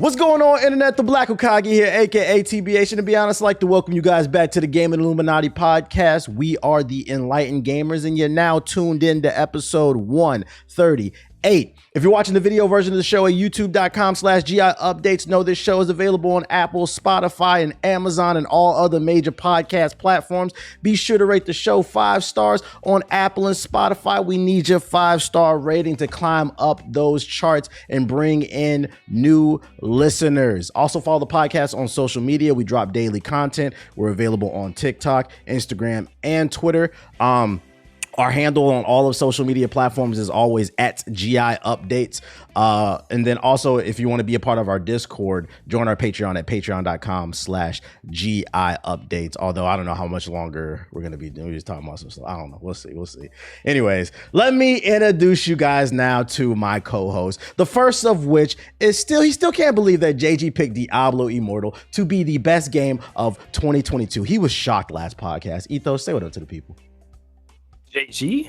What's going on, Internet? The Black Okage here, aka TBH. And to be honest, I'd like to welcome you guys back to the Game and Illuminati podcast. We are the Enlightened Gamers, and you're now tuned in to episode 138. If you're watching the video version of the show at youtube.com/GI updates, know this show is available on Apple, Spotify, and Amazon, and all other major podcast platforms. Be sure to rate the show 5 stars on Apple and Spotify. We need your 5-star rating to climb up those charts and bring in new listeners. Also follow the podcast on social media. We drop daily content. We're available on TikTok, Instagram, and Twitter. Our handle on all of social media platforms is always at GI Updates. And then also, if you want to be a part of our Discord, join our Patreon at patreon.com/GI Updates. Although I don't know how much longer we're going to be doing. We're just talking about some stuff. I don't know. We'll see. Anyways, let me introduce you guys now to my co-host. The first of which is he still can't believe that JG picked Diablo Immortal to be the best game of 2022. He was shocked last podcast. Ethos, say what up to the people. JG?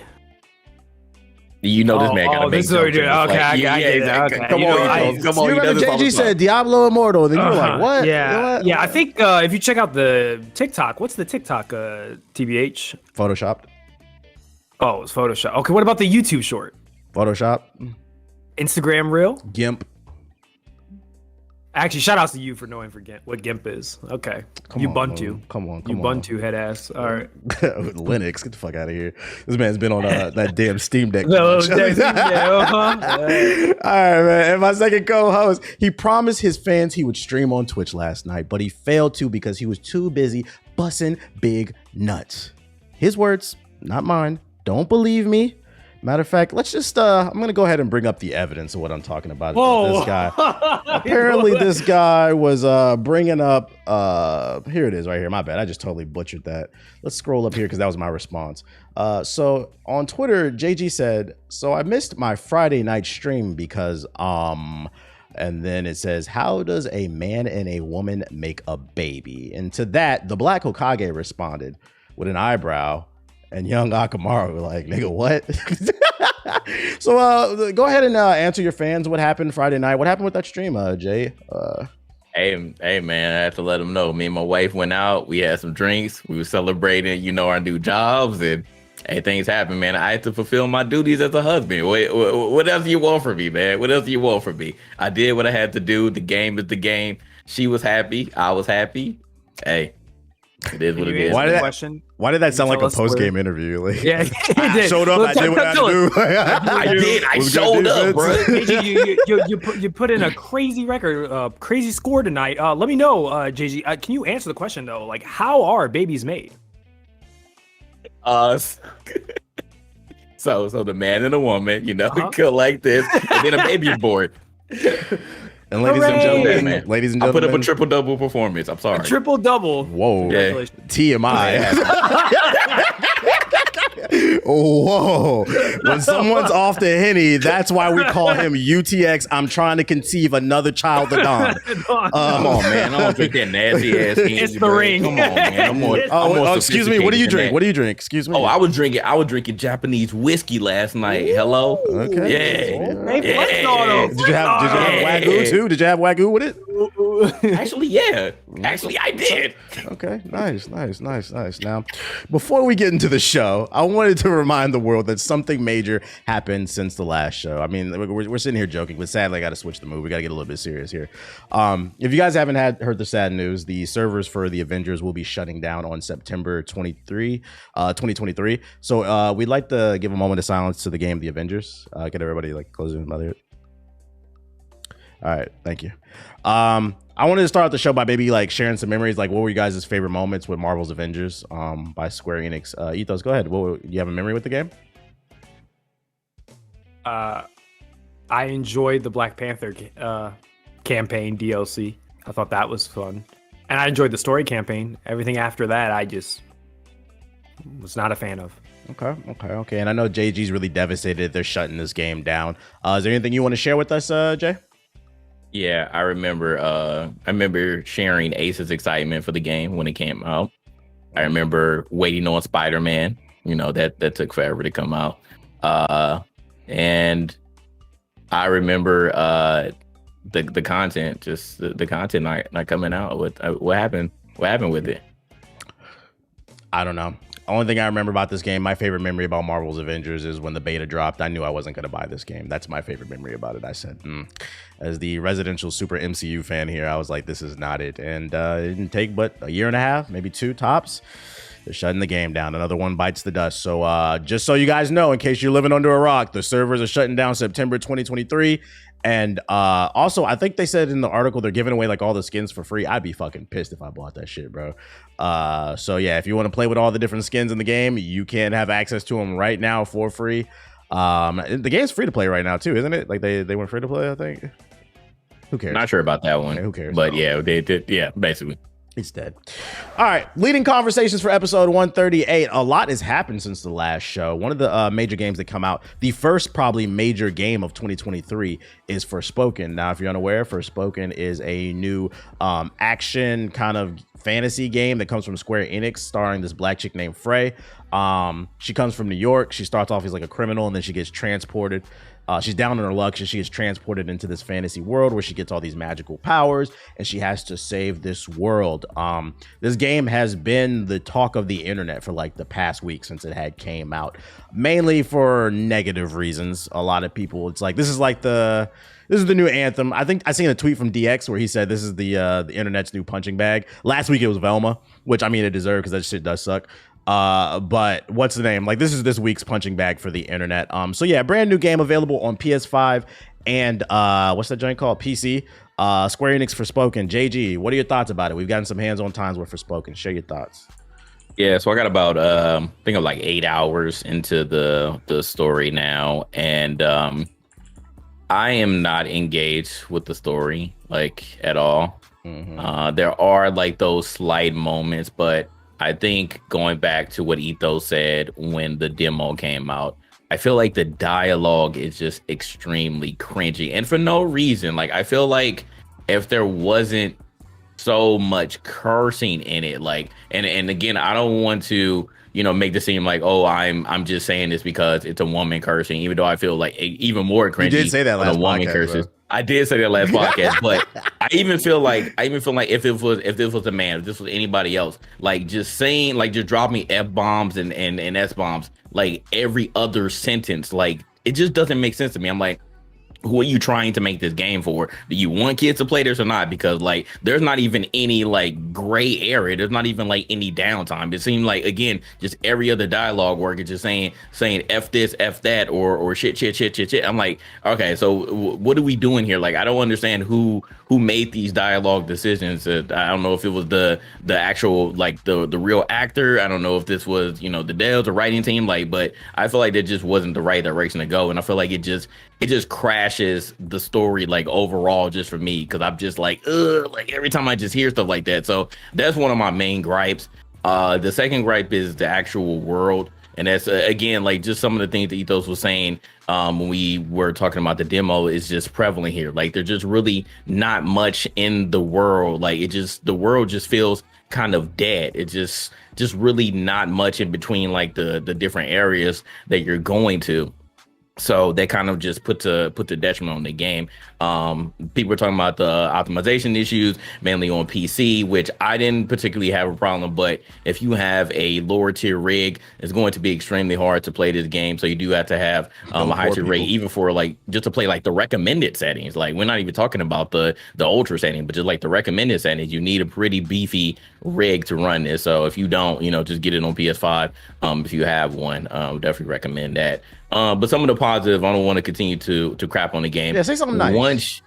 You know this man gotta make jokes. Okay, I get it. Okay. Come on. You remember JG said Diablo Immortal, then you were like, what? Yeah. I think if you check out the TikTok, what's the TikTok, TBH? Photoshopped. Oh, it's Photoshop. Okay, what about the YouTube short? Photoshop. Instagram Reel? GIMP. Actually, shout outs to you for knowing what GIMP is. Okay. Ubuntu. Come on. Ubuntu head ass. All right. Linux, get the fuck out of here. This man's been on that damn Steam Deck. All right, man. And my second co-host, he promised his fans he would stream on Twitch last night, but he failed to because he was too busy bussing big nuts. His words, not mine. Don't believe me. Matter of fact, let's just, I'm going to go ahead and bring up the evidence of what I'm talking about. This guy. Apparently, this guy was bringing up, here it is right here. My bad. I just totally butchered that. Let's scroll up here because that was my response. So on Twitter, JG said, so I missed my Friday night stream because, and then it says, how does a man and a woman make a baby? And to that, the Black Hokage responded with an eyebrow. And young Akamaru were like, nigga, what? So go ahead and answer your fans what happened Friday night. What happened with that stream, Jay? Hey, man, I had to let them know. Me and my wife went out. We had some drinks. We were celebrating, our new jobs. And hey, things happen, man. I had to fulfill my duties as a husband. What else you want from me, man? What else you want from me? I did what I had to do. The game is the game. She was happy. I was happy. Hey. It is what it is. Why did that sound like a post-game interview? Like, yeah, I showed up. I did what I had to do. I did. I showed up, bro. You put in a crazy record, crazy score tonight. Let me know, JG. Can you answer the question though? Like, how are babies made? So the man and the woman, we go like this, and then a baby is born. And ladies and gentlemen, I put up a triple-double performance. I'm sorry. A triple-double. Whoa. Yeah. TMI. Whoa. When someone's off the Henny, that's why we call him UTX. I'm trying to conceive another child of Dawn. Come on, man. I don't drink that nasty ass Henny. It's the ring. Come on, man. I'm more excuse me. What do you drink? Excuse me. Oh, I was drinking Japanese whiskey last night. Hello? Okay. Yeah. Did you have Wagyu too? Did you have Wagyu with it? Actually, yeah. Actually, I did. Okay, nice. Now, before we get into the show, I wanted to remind the world that something major happened since the last show. I mean, we're sitting here joking, but sadly, I got to switch the mood. We got to get a little bit serious here. If you guys haven't heard the sad news, the servers for the Avengers will be shutting down on September 2023. So we'd like to give a moment of silence to the game, The Avengers. Get everybody close in by ear. All right, thank you. I wanted to start out the show by maybe sharing some memories. What were you guys' favorite moments with Marvel's Avengers by Square Enix? Ethos, go ahead. Do you have a memory with the game? I enjoyed the Black Panther campaign DLC. I thought that was fun. And I enjoyed the story campaign. Everything after that, I just was not a fan of. Okay. And I know JG's really devastated they're shutting this game down. Is there anything you want to share with us, Jay? Yeah, I remember sharing Ace's excitement for the game when it came out. I remember waiting on Spider-Man. That took forever to come out. And I remember the content, just the content not coming out. What happened? What happened with it? I don't know. Only thing I remember about this game, my favorite memory about Marvel's Avengers is when the beta dropped. I knew I wasn't going to buy this game. That's my favorite memory about it. I said, as the residential super MCU fan here, I was like, this is not it. And it didn't take but a year and a half, maybe 2 tops. They're shutting the game down. Another one bites the dust. So just so you guys know, in case you're living under a rock, the servers are shutting down September 2023. And also, I think they said in the article they're giving away like all the skins for free. I'd be fucking pissed if I bought that shit, bro. So yeah, if you want to play with all the different skins in the game, you can have access to them right now for free. The game's free to play right now too, isn't it? Like they went free to play, I think. Who cares? Not sure about that one. Okay, who cares? But yeah, they did. Yeah, basically. It's dead. All right, leading conversations for episode 138. A lot has happened since the last show. One of the major games that come out, the first probably major game of 2023 is Forspoken. Now, if you're unaware, Forspoken is a new action kind of fantasy game that comes from Square Enix, starring this black chick named Frey. She comes from New York. She starts off as like a criminal, and then she gets transported. She's down on her luck, and she is transported into this fantasy world where she gets all these magical powers, and she has to save this world. This game has been the talk of the internet for like the past week since it had came out, mainly for negative reasons. A lot of people, it's like this is the new Anthem. I think I seen a tweet from DX where he said this is the internet's new punching bag. Last week it was Velma, which I mean it deserved because that shit does suck. But what's the name? Like this is this week's punching bag for the internet. So yeah, brand new game available on PS5 and what's that joint called? PC. Square Enix Forspoken. JG, what are your thoughts about it? We've gotten some hands-on times with Forspoken. Share your thoughts. Yeah, so I got about I think I'm like 8 hours into the story now, and I am not engaged with the story like at all. There are like those slight moments, but I think going back to what Ethos said when the demo came out, I feel like the dialogue is just extremely cringy, and for no reason. Like I feel like if there wasn't so much cursing in it, like, and again, I don't want to, make this seem like, oh, I'm just saying this because it's a woman cursing, even though I feel like even more cringy. You did say that last woman podcast, curses. bro. I did say that last podcast, but I even feel like if this was a man, if this was anybody else, like just saying, like just dropping F-bombs and S-bombs, like every other sentence, like it just doesn't make sense to me. I'm like, who are you trying to make this game for? Do you want kids to play this or not? Because like there's not even any like gray area. There's not even like any downtime. It seemed like, again, just every other dialogue work is just saying F this, F that, or shit. I'm like, okay, so what are we doing here? Like I don't understand who made these dialogue decisions. I don't know if it was the actual like the real actor. I don't know if this was the devs, the writing team. Like, but I feel like that just wasn't the right direction to go, and I feel like it just crashes the story like overall just for me, because I'm just like, ugh, like every time I just hear stuff like that. So that's one of my main gripes. The second gripe is the actual world, and that's again like just some of the things that Ethos was saying when we were talking about the demo is just prevalent here. Like there's just really not much in the world. Like the world just feels kind of dead. It just really not much in between like the different areas that you're going to. So they kind of just put the detriment on the game. People are talking about the optimization issues, mainly on PC, which I didn't particularly have a problem. But if you have a lower tier rig, it's going to be extremely hard to play this game. So you do have to have a high tier rig, even for like just to play like the recommended settings. Like we're not even talking about the ultra setting, but just like the recommended settings, you need a pretty beefy rig to run this. So if you don't, just get it on PS5. If you have one, definitely recommend that. But some of the positive, I don't want to continue to crap on the game. Yeah, say something nice.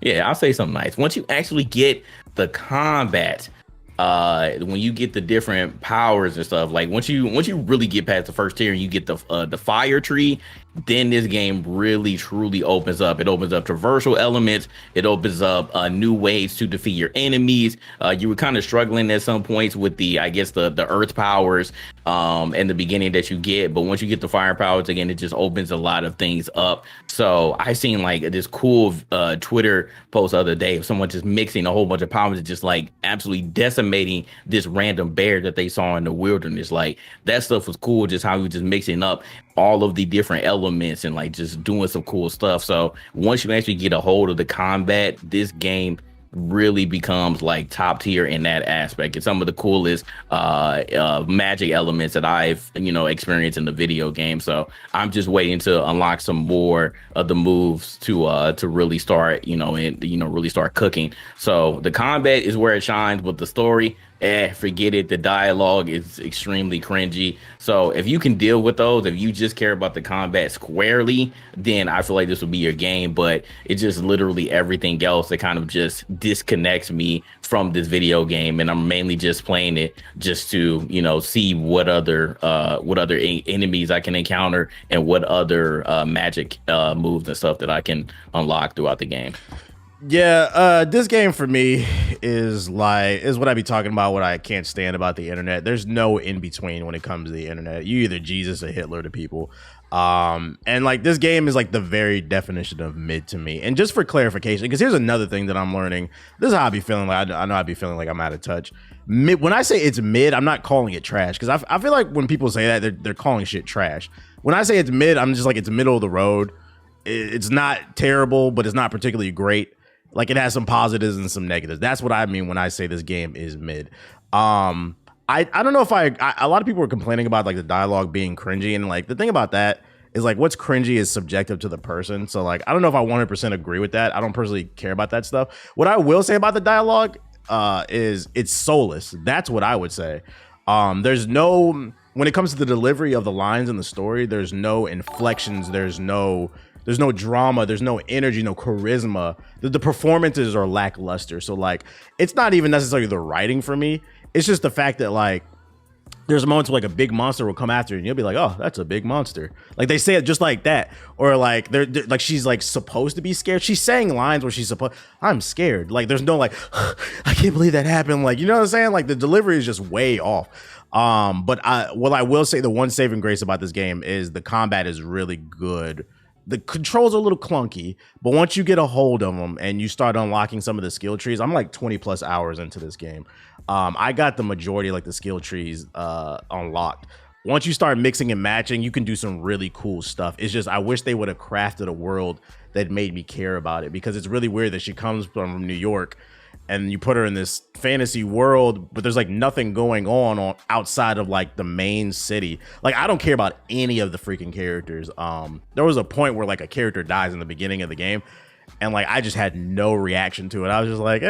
I'll say something nice. Once you actually get the combat, when you get the different powers and stuff, like once you really get past the first tier and you get the fire tree, then this game really truly opens up. It opens up traversal elements. It opens up new ways to defeat your enemies. You were kind of struggling at some points with the earth powers in the beginning that you get, but once you get the fire powers again, it just opens a lot of things up. So I seen like this cool Twitter post the other day of someone just mixing a whole bunch of powers and just like absolutely decimating this random bear that they saw in the wilderness. Like that stuff was cool, just how he was just mixing up all of the different elements elements and like just doing some cool stuff. So once you actually get a hold of the combat, this game really becomes like top tier in that aspect. It's some of the coolest magic elements that I've experienced in the video game. So I'm just waiting to unlock some more of the moves to really start really start cooking. So the combat is where it shines, but the story, forget it. The dialogue is extremely cringy. So if you can deal with those, if you just care about the combat squarely, then I feel like this will be your game. But it's just literally everything else that kind of just disconnects me from this video game. And I'm mainly just playing it just to, see what other enemies I can encounter and what other magic moves and stuff that I can unlock throughout the game. Yeah, this game for me is what I be talking about, what I can't stand about the internet. There's no in between when it comes to the internet. You either Jesus or Hitler to people. And like this game is like the very definition of mid to me. And just for clarification, because here's another thing that I'm learning. This is how I be feeling. Like I know I'd be feeling like I'm out of touch. When I say it's mid, I'm not calling it trash, because I feel like when people say that, they're calling shit trash. When I say it's mid, I'm just like, it's middle of the road. It's not terrible, but it's not particularly great. Like it has some positives and some negatives. That's what I mean when I say this game is mid. I don't know if a lot of people were complaining about like the dialogue being cringy, and like the thing about that is like what's cringy is subjective to the person. So like I don't know if I 100% agree with that. I don't personally care about that stuff. What I will say about the dialogue is it's soulless. That's what I would say. There's no, when it comes to the delivery of the lines in the story, there's no inflections, there's no drama, there's no energy, no charisma. The performances are lackluster. So like, it's not even necessarily the writing for me. It's just the fact that like, there's moments where like a big monster will come after you and you'll be like, oh, that's a big monster. Like they say it just like that. Or like they're like, she's like supposed to be scared. She's saying lines where she's supposed, I'm scared. Like there's no like, I can't believe that happened. Like, you know what I'm saying? Like the delivery is just way off. But I will say the one saving grace about this game is the combat is really good. The controls are a little clunky, but once you get a hold of them and you start unlocking some of the skill trees, I'm like 20 plus hours into this game. I got the majority of like the skill trees unlocked. Once you start mixing and matching, you can do some really cool stuff. It's just, I wish they would have crafted a world that made me care about it, because it's really weird that she comes from New York and you put her in this fantasy world, but there's like nothing going on outside of like the main city. Like I don't care about any of the freaking characters. There was a point where like a character dies in the beginning of the game, and like I just had no reaction to it. I was just like,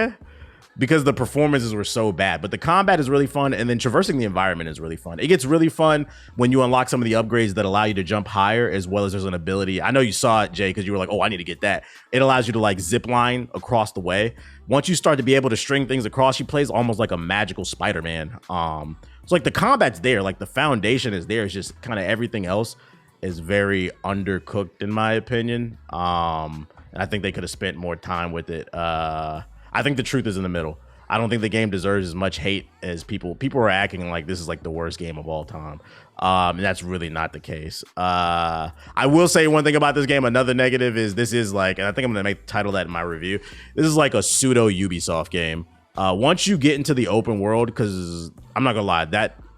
because the performances were so bad. But the combat is really fun, and then traversing the environment is really fun. It gets really fun when you unlock some of the upgrades that allow you to jump higher, as well as there's an ability. I know you saw it, Jay, because you were like, oh, I need to get that. It allows you to like zip line across the way. Once you start to be able to string things across, she plays almost like a magical Spider-Man. So like the combat's there, like the foundation is there. It's just kind of everything else is very undercooked in my opinion. And I think they could have spent more time with it. I think the truth is in the middle. I don't think the game deserves as much hate as people are acting like this is like the worst game of all time. And that's really not the case. I will say one thing about this game. Another negative is this is like, and I think I'm gonna title that in my review. This is like a pseudo Ubisoft game. Once you get into the open world, because I'm not gonna lie,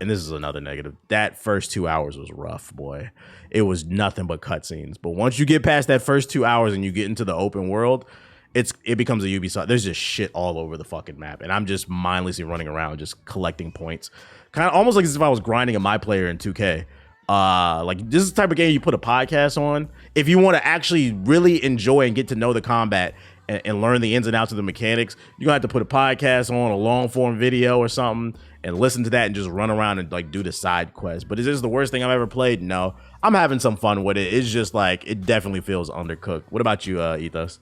and this is another negative, that first 2 hours was rough, boy. It was nothing but cutscenes. But once you get past that first 2 hours and you get into the open world, it becomes a Ubisoft. There's just shit all over the fucking map, and I'm just mindlessly running around just collecting points, kind of almost like as if I was grinding a My Player in 2K. Like this is the type of game you put a podcast on if you want to actually really enjoy and get to know the combat and learn the ins and outs of the mechanics. You're gonna have to put a podcast on, a long form video or something, and listen to that and just run around and like do the side quest. But is this the worst thing I've ever played? No, I'm having some fun with it. It's just like, it definitely feels undercooked. What about you, Ethos?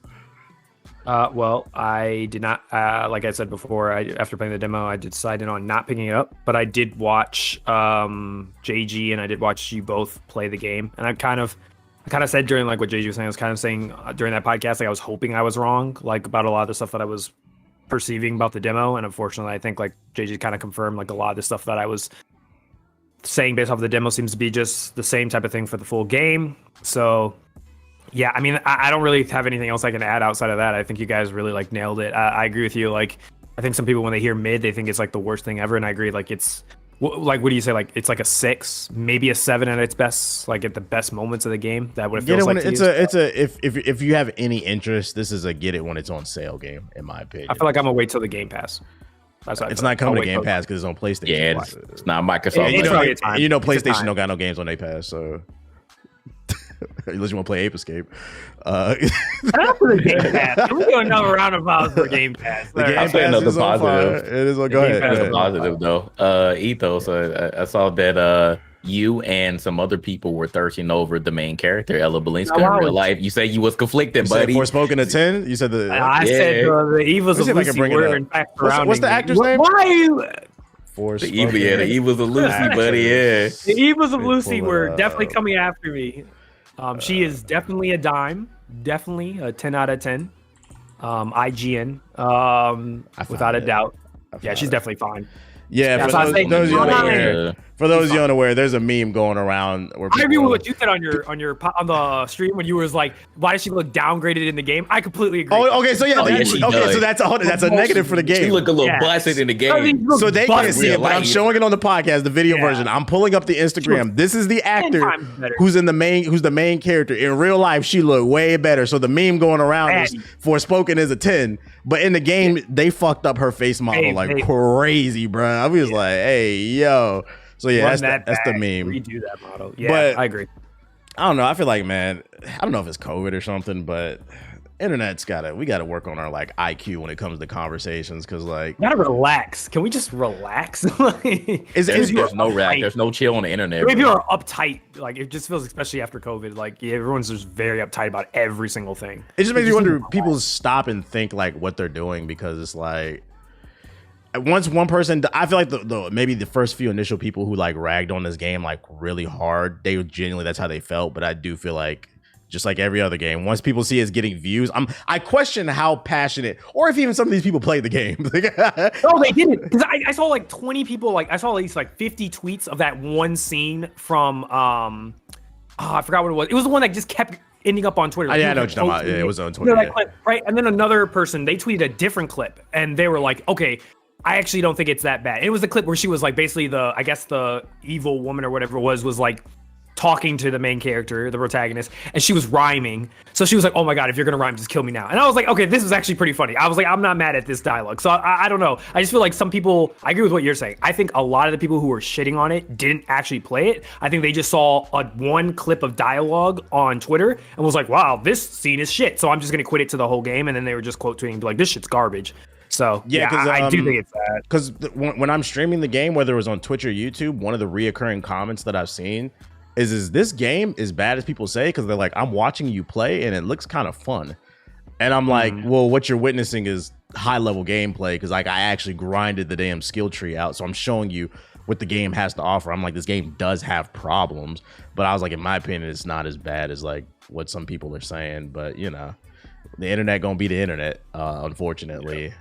Well, I did not, like I said before, after playing the demo, I decided on not picking it up, but I did watch JG and I did watch you both play the game. And I kind of said during like what JG was saying, I was kind of saying during that podcast, like I was hoping I was wrong, like about a lot of the stuff that I was perceiving about the demo. And unfortunately, I think like JG kind of confirmed like a lot of the stuff that I was saying based off the demo seems to be just the same type of thing for the full game. So yeah, I mean, I don't really have anything else I can add outside of that. I think you guys really like nailed it. I agree with you. Like, I think some people when they hear mid, they think it's like the worst thing ever, and I agree. Like, it's Like, what do you say? Like, it's like a 6, maybe a 7 at its best, like at the best moments of the game. That would get feel it when like it's a if you have any interest, this is a get it when it's on sale game, in my opinion. I feel like I'm gonna wait till the Game Pass. It's not coming to Game Pass because it's on PlayStation. Yeah, it's not Microsoft. You know PlayStation don't got no games on their pass, so unless you want to play Ape Escape. After the Game Pass, we do another round of applause for Game Pass. The Game I'll say Pass another is on fire. positive. It is on. Go ahead. That's a positive though. Ethos. I saw that you and some other people were thirsting over the main character, Ella Balinska, in real life. You say you was conflicted, buddy. Forspoken a 10. You said the. I said the evils of Lucy were in fact surrounding. What's the actor's name? Why are you? Forspoken. The evils of Lucy, buddy. Yeah. The evils of Lucy were definitely coming after me. She is definitely a dime. Definitely a 10 out of 10. IGN. Without a doubt. Yeah, she's definitely fine. Yeah, for those you unaware, there's a meme going around where I agree with what you said on the stream when you was like, "Why does she look downgraded in the game?" I completely agree. Oh, okay, so so that's a negative for the game. She look a little busted in the game. So they can't see it, but I'm showing it on the podcast, the video version. I'm pulling up the Instagram. This is the actor who's the main character. In real life, she looked way better. So the meme going around is Forspoken is a 10, but in the game they fucked up her face model crazy, bro. I was like, hey, yo. So yeah, that's the meme. Redo that model. Yeah, but I agree. I don't know. I feel like, man, I don't know if it's COVID or something, but we gotta work on our like IQ when it comes to conversations, because like, gotta relax. Can we just relax? There's no chill on the internet. Maybe you're uptight. Like, it just feels, especially after COVID, like everyone's just very uptight about every single thing. It just makes me wonder if people stop and think like what they're doing, because it's like, once one person, I feel like maybe the first few initial people who like ragged on this game like really hard, they genuinely, that's how they felt. But I do feel like, just like every other game, once people see it's getting views, I question how passionate, or if even some of these people played the game. No, they didn't, because I saw like 20 people, like I saw at least like 50 tweets of that one scene from I forgot what it was. It was the one that just kept ending up on Twitter. I know what you're talking about. Yeah, it was on Twitter. That clip, right? And then another person, they tweeted a different clip, and they were like, okay, I actually don't think it's that bad. And it was the clip where she was like, basically the evil woman or whatever it was like talking to the main character, the protagonist, and she was rhyming. So she was like, oh my God, if you're gonna rhyme, just kill me now. And I was like, okay, this is actually pretty funny. I was like, I'm not mad at this dialogue. So I don't know. I just feel like some people, I agree with what you're saying. I think a lot of the people who were shitting on it didn't actually play it. I think they just saw one clip of dialogue on Twitter and was like, wow, this scene is shit. So I'm just gonna quit it to the whole game. And then they were just quote tweeting and be like, this shit's garbage. So yeah, I do think it's that. Because when I'm streaming the game, whether it was on Twitch or YouTube, one of the reoccurring comments that I've seen is this game as bad as people say? Because they're like, I'm watching you play and it looks kind of fun. And I'm like, well, what you're witnessing is high level gameplay, because like I actually grinded the damn skill tree out. So I'm showing you what the game has to offer. I'm like, this game does have problems, but I was like, in my opinion, it's not as bad as like what some people are saying. But you know, the internet gonna be the internet, unfortunately.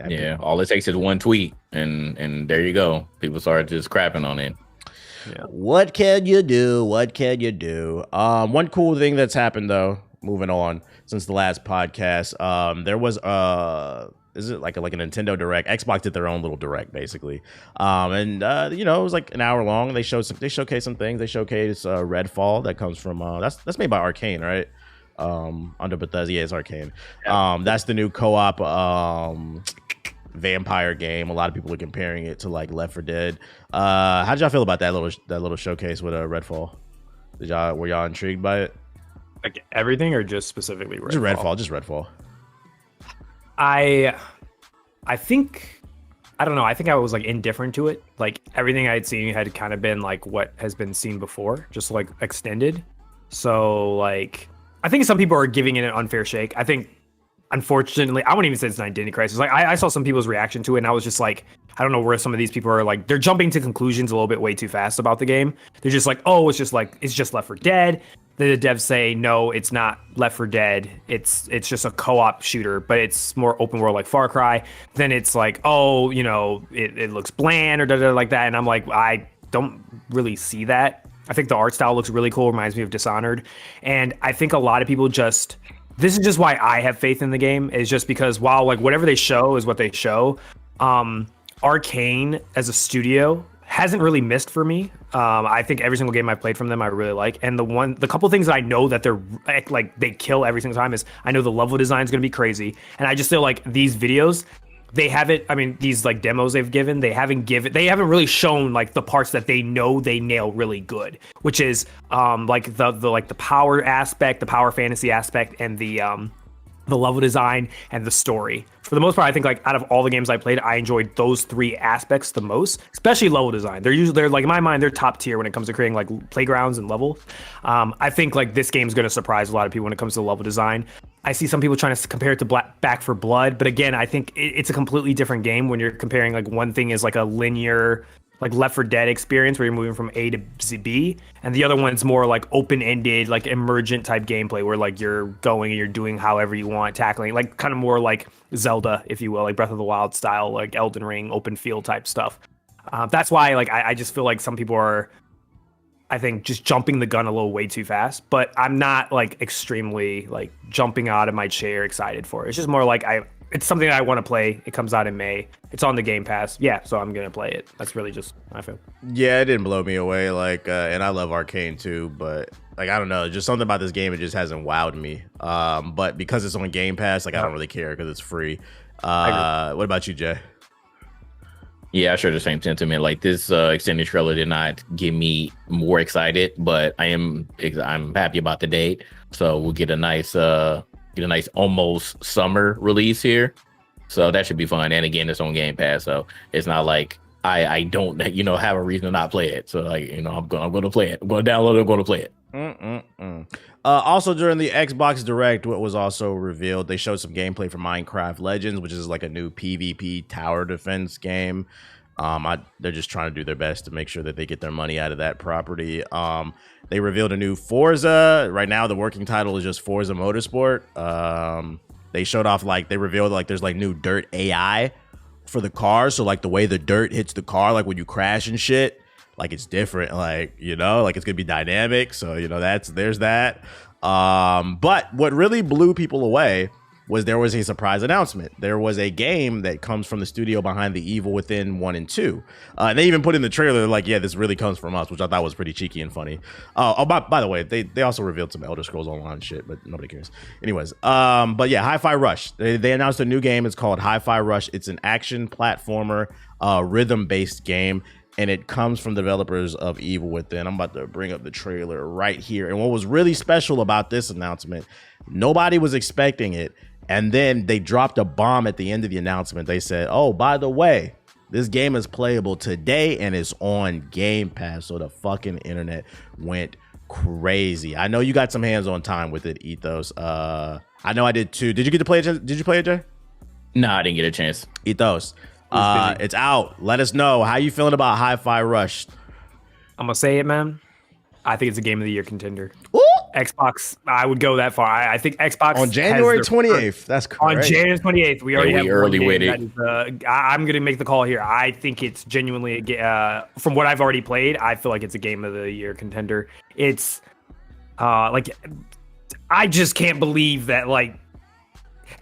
Yeah, all it takes is one tweet, and there you go. People started just crapping on it. Yeah. What can you do? What can you do? One cool thing that's happened though, moving on since the last podcast, there was is it like a Nintendo Direct? Xbox did their own little Direct basically, and you know, it was like an hour long. They showcased some things. They showcased Redfall that comes from that's made by Arcane, right? Under Bethesda. Yeah, it's Arcane. Yeah. That's the new co-op vampire game. A lot of people are comparing it to like Left 4 Dead. How did y'all feel about that little showcase with Redfall? Were y'all intrigued by it? Like everything, or just specifically Redfall? Just Redfall. I think, I don't know. I think I was like indifferent to it. Like everything I had seen had kind of been like what has been seen before, just like extended. So like, I think some people are giving it an unfair shake. I think, unfortunately, I wouldn't even say it's an identity crisis. Like I saw some people's reaction to it, and I was just like, I don't know where some of these people are like, they're jumping to conclusions a little bit way too fast about the game. They're just like, oh, it's just Left 4 Dead. The devs say, no, it's not Left 4 Dead. It's just a co-op shooter, but it's more open world like Far Cry. Then it's like, oh, you know, it looks bland or da-da like that. And I'm like, I don't really see that. I think the art style looks really cool. Reminds me of Dishonored. And I think a lot of people this is just why I have faith in the game, is just because while like whatever they show is what they show, Arcane as a studio hasn't really missed for me. I think every single game I've played from them I really like, and the couple things that I know that they're like they kill every single time is I know the level design is going to be crazy, and I just feel like these videos they haven't. I mean, these like demos they've given, they haven't really shown like the parts that they know they nail really good, which is like the power aspect, the power fantasy aspect, and the level design and the story. For the most part, I think like out of all the games I played, I enjoyed those three aspects the most, especially level design. They're like in my mind, they're top tier when it comes to creating like playgrounds and level. I think like this game's going to surprise a lot of people when it comes to level design. I see some people trying to compare it to Back 4 Blood, but again, I think it's a completely different game when you're comparing like one thing is like a linear like Left 4 Dead experience where you're moving from A to B, and the other one's more like open-ended, like emergent type gameplay where like you're going and you're doing however you want, tackling like kind of more like Zelda, if you will, like Breath of the Wild style, like Elden Ring, open field type stuff. That's why like I just feel like some people are, I think, just jumping the gun a little way too fast, but I'm not like extremely like jumping out of my chair excited for it. It's just more like it's something that I want to play. It comes out in May. It's on the Game Pass. Yeah, so I'm gonna play it. That's really just how I feel. Yeah, it didn't blow me away. Like, and I love Arcane too, but like I don't know, just something about this game it just hasn't wowed me. But because it's on Game Pass, like I don't really care because it's free. What about you, Jay? Yeah, I share the same sentiment. Like this extended trailer did not get me more excited, but I'm happy about the date. So we'll get a nice almost summer release here. So that should be fun. And again, it's on Game Pass, so it's not like I don't have a reason to not play it. So like I'm gonna play it. I'm gonna download it. I'm gonna play it. Also during the Xbox Direct, what was also revealed, they showed some gameplay for Minecraft Legends, which is like a new PvP tower defense game. They're just trying to do their best to make sure that they get their money out of that property. They revealed a new Forza. Right now, the working title is just Forza Motorsport. They showed off they revealed there's like new dirt AI for the car. So like the way the dirt hits the car, like when you crash and shit, like it's different. Like it's gonna be dynamic. So there's that. But what really blew people away was there was a surprise announcement. There was a game that comes from the studio behind The Evil Within 1 and 2. And they even put in the trailer, like, yeah, this really comes from us, which I thought was pretty cheeky and funny. By the way, they also revealed some Elder Scrolls Online shit, but nobody cares. Anyways, but yeah, Hi-Fi Rush. They announced a new game. It's called Hi-Fi Rush. It's an action platformer, rhythm-based game, and it comes from developers of Evil Within. I'm about to bring up the trailer right here. And what was really special about this announcement, nobody was expecting it. And then they dropped a bomb at the end of the announcement. They said, oh, by the way, this game is playable today and it's on Game Pass. So the fucking internet went crazy. I know you got some hands-on time with it, Ethos. I know I did too. Did you get to play it? Did you play it, Jay? No, I didn't get a chance. Ethos, it's out. Let us know. How you feeling about Hi-Fi Rush? I'm going to say it, man. I think it's a Game of the Year contender. Ooh. Xbox, I would go that far. I think Xbox on January 28th. That's correct. On January 28th, we already have early with it. I'm going to make the call here. I think it's genuinely, from what I've already played, I feel like it's a Game of the Year contender. It's I just can't believe that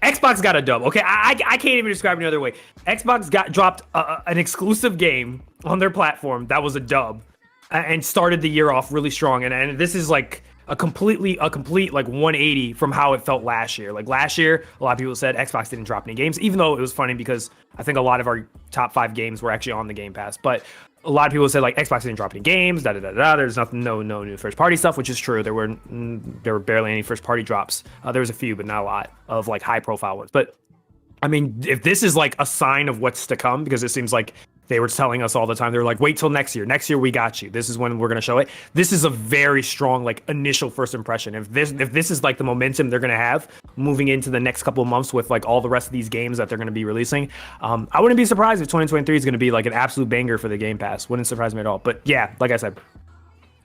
Xbox got a dub. Okay, I can't even describe it another way. Xbox dropped an exclusive game on their platform that was a dub and started the year off really strong. And this is like a complete 180 from how it felt last year. Like last year, a lot of people said Xbox didn't drop any games, even though it was funny because I think a lot of our top 5 games were actually on the Game Pass. But a lot of people said Xbox didn't drop any games. There's nothing, no new first party stuff, which is true. There were barely any first party drops. There was a few, but not a lot of high profile ones. But I mean, if this is a sign of what's to come, because it seems like they were telling us all the time, they were like, wait till next year. Next year, we got you. This is when we're going to show it. This is a very strong, initial first impression. If this is the momentum they're going to have moving into the next couple of months with all the rest of these games that they're going to be releasing, I wouldn't be surprised if 2023 is going to be an absolute banger for the Game Pass. Wouldn't surprise me at all. But yeah, like I said,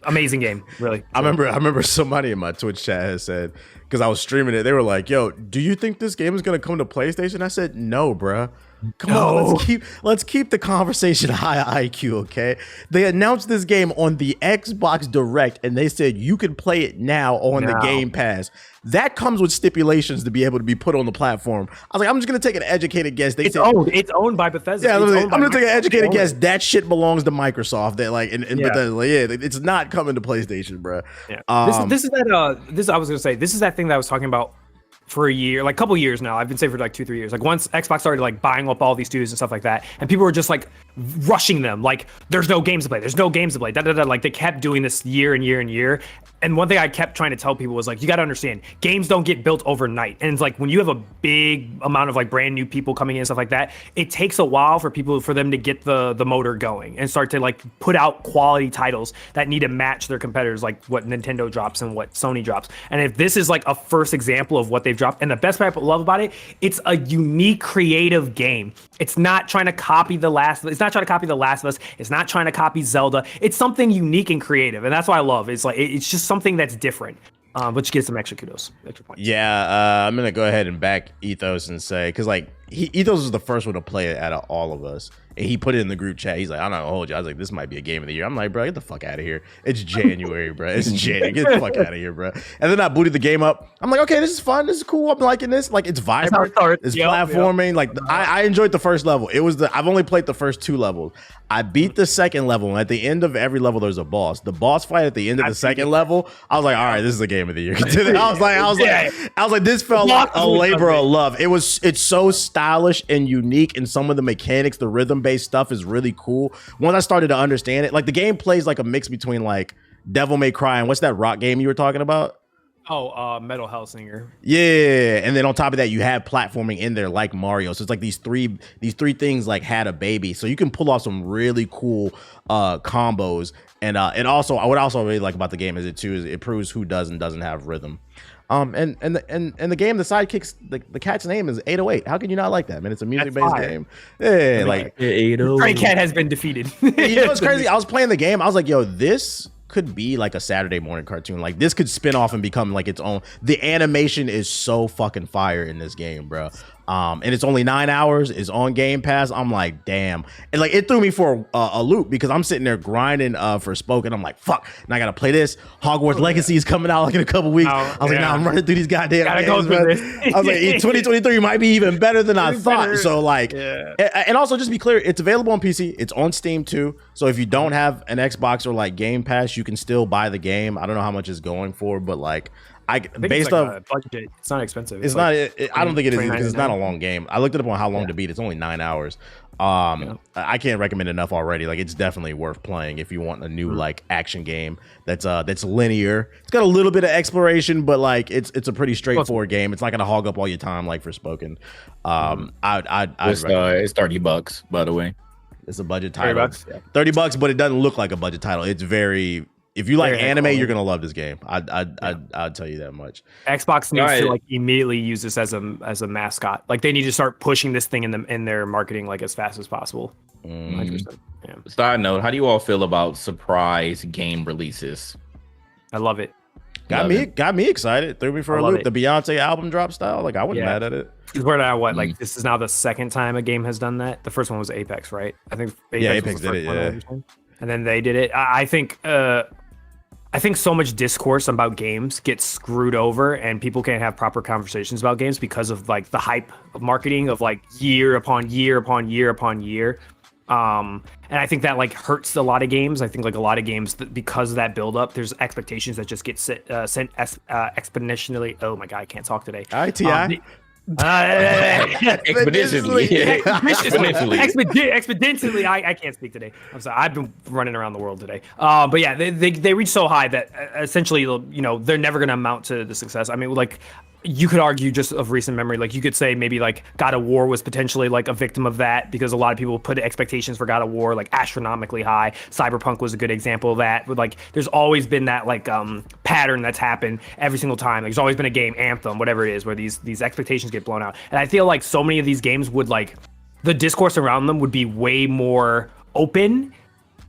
amazing game, really. I remember somebody in my Twitch chat has said, because I was streaming it, they were like, yo, do you think this game is going to come to PlayStation? I said, no, bruh. Come on, let's keep the conversation high IQ, okay? They announced this game on the Xbox Direct, and they said you can play it now on the Game Pass. That comes with stipulations to be able to be put on the platform. I was like, I'm just gonna take an educated guess. It's owned by Bethesda. Yeah, I'm gonna take an educated guess. That shit belongs to Microsoft. That like, and Bethesda, like, it's not coming to PlayStation, bro. Yeah. This is I was gonna say, this is that thing that I was talking about for a year, like a couple years now. I've been saying for like 2-3 years. Like once Xbox started like buying up all these studios and stuff like that, and people were just like rushing them, like there's no games to play, there's no games to play. Like they kept doing this year and year and year. And one thing I kept trying to tell people was like, you got to understand, games don't get built overnight. And it's like when you have a big amount of like brand new people coming in and stuff like that, it takes a while for them to get the motor going and start to like put out quality titles that need to match their competitors, like what Nintendo drops and what Sony drops. And if this is like a first example of what they've dropped, and the best part I love about it, it's a unique, creative game. It's not trying to copy The Last of Us. It's not trying to copy The Last of Us. It's not trying to copy Zelda. It's something unique and creative, and that's what I love. It's like it's just something that's different, which gives them extra kudos, extra points. Yeah, I'm gonna go ahead and back Ethos and say, because like Ethos was the first one to play it out of all of us, and he put it in the group chat. He's like, I'm not gonna hold you. I was like, this might be a game of the year. I'm like, bro, get the fuck out of here. It's January, bro. It's January. Get the fuck out of here, bro. And then I booted the game up. I'm like, okay, this is fun. This is cool. I'm liking this. Like, it's vibrant. It's platforming. Like, I enjoyed the first level. I've only played the first 2 levels. I beat the second level, and at the end of every level, there's a boss. The boss fight at the end of the second level, I was like, all right, this is a game of the year. I was like, this felt like a labor of love. It's so stylish and unique, and some of the mechanics, the rhythm-based stuff is really cool. Once I started to understand it, like the game plays like a mix between like Devil May Cry and what's that rock game you were talking about? Metal Hellsinger. Yeah, and then on top of that, you have platforming in there like Mario. So it's like these three things like had a baby. So you can pull off some really cool combos. And also, what I also really like about the game is it proves who does and doesn't have rhythm. And the game, the sidekicks, the cat's name is 808. How can you not like that, man? It's a music-based game. Yeah, like 808. Stray Cat has been defeated. You know what's crazy? I was playing the game. I was like, yo, this could be like a Saturday morning cartoon. Like this could spin off and become like its own. The animation is so fucking fire in this game, bro. And it's only 9 hours. It's on Game Pass. I'm like, damn. And like it threw me for a loop because I'm sitting there grinding Forspoken. I'm like, fuck. And I gotta play this. Hogwarts Legacy is coming out like in a couple weeks. I was like, nah, I'm running through these goddamn games, man. I was like, 2023 might be even better than I thought. So like, and also just be clear, it's available on PC. It's on Steam too. So if you don't have an Xbox or like Game Pass, you can still buy the game. I don't know how much it's going for, but like, based on budget, it's not expensive. It's not. I don't think it is because it's not a long game. I looked it up on how long to beat. It's only 9 hours. I can't recommend enough already. Like it's definitely worth playing if you want a new like action game that's linear. It's got a little bit of exploration, but like it's a pretty straightforward game. It's not gonna hog up all your time like Forspoken. It's $30, by the way. It's a budget title. $30, $30, but it doesn't look like a budget title. It's very. If you like anime, you're gonna love this game. I'd tell you that much. Xbox needs to like immediately use this as a mascot. Like they need to start pushing this thing in their marketing like as fast as possible. 100%. Yeah. Side note: how do you all feel about surprise game releases? I love it. Got me excited. Threw me for a loop. The Beyonce album drop style. Like I wasn't mad at it. We're at what? Like this is now the second time a game has done that. The first one was Apex, right? I think Apex did it. Yeah. And then they did it. I think so much discourse about games gets screwed over and people can't have proper conversations about games because of like the hype of marketing of like year upon year upon year upon year. And I think that like hurts a lot of games. I think like a lot of games because of that build up, there's expectations that just get sent exponentially. Oh my God, I can't talk today. ITI. Exponentially. Exponentially. I can't speak today. I'm sorry. I've been running around the world today. But yeah, they reach so high that essentially, you know, they're never going to amount to the success. I mean, like you could argue just of recent memory, like you could say maybe like God of War was potentially like a victim of that because a lot of people put expectations for God of War like astronomically high. Cyberpunk was a good example of that. But like there's always been that like pattern that's happened every single time. Like, there's always been a game, Anthem, whatever it is, where these expectations get blown out. And I feel like so many of these games would like the discourse around them would be way more open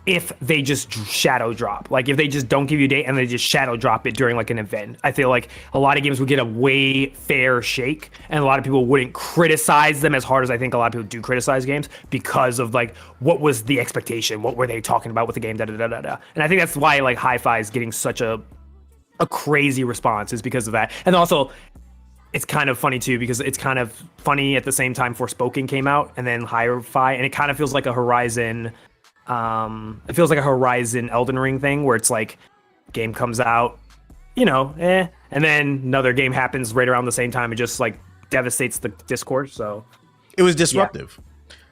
if they just shadow drop, like if they just don't give you a date and they just shadow drop it during like an event. I feel like a lot of games would get a way fair shake, and a lot of people wouldn't criticize them as hard as I think a lot of people do criticize games because of like what was the expectation, what were they talking about with the game, da da da da da. And I think that's why like Hi-Fi is getting such a crazy response, is because of that. And also, it's kind of funny too, because it's kind of funny at the same time Forspoken came out and then Hi-Fi, and it kind of feels like a Horizon. It feels like a Horizon Elden Ring thing where it's like game comes out, and then another game happens right around the same time and just like devastates the discourse. So it was disruptive.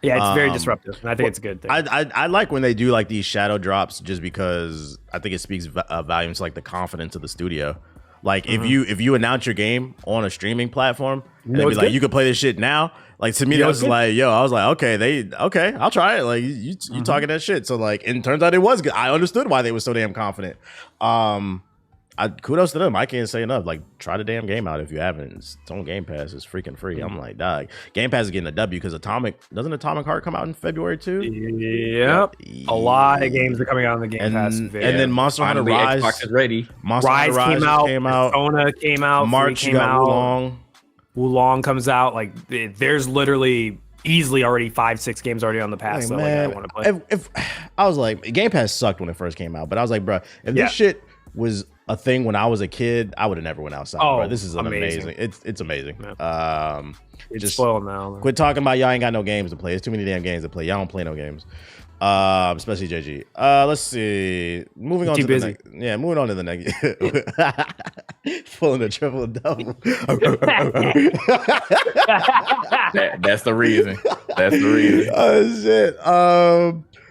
Yeah, it's very disruptive, and I think it's a good thing. I like when they do like these shadow drops, just because I think it speaks volumes to like the confidence of the studio. Like if you announce your game on a streaming platform, and be like, good. You can play this shit now. Like to me, that was like, I was like, okay, I'll try it. Like you talking that shit. So like, and it turns out it was good. I understood why they were so damn confident. Kudos to them. I can't say enough. Like, try the damn game out if you haven't. It's on Game Pass. It's freaking free. I'm like, dog. Game Pass is getting a W because doesn't Atomic Heart come out in February too? Yep. A lot of games are coming out on the Game Pass. And then Monster Hunter Rise. Xbox is ready. Monster Hunter Rise came out. Persona came out. March came out. Wulong. Wulong comes out. Like, there's literally easily already 5-6 games already on the pass. So man, like, I want to play. If I was like, Game Pass sucked when it first came out, but I was like, bro, if this shit was a thing when I was a kid, I would have never went outside. Bro. This is amazing. It's amazing. Yeah. It's just spoiled now. Quit talking about y'all ain't got no games to play. There's too many damn games to play. Y'all don't play no games. Especially JG. Let's see. Moving on to the next. Yeah, moving on to the next. Pulling a triple double. That's the reason. That's the reason. Oh shit.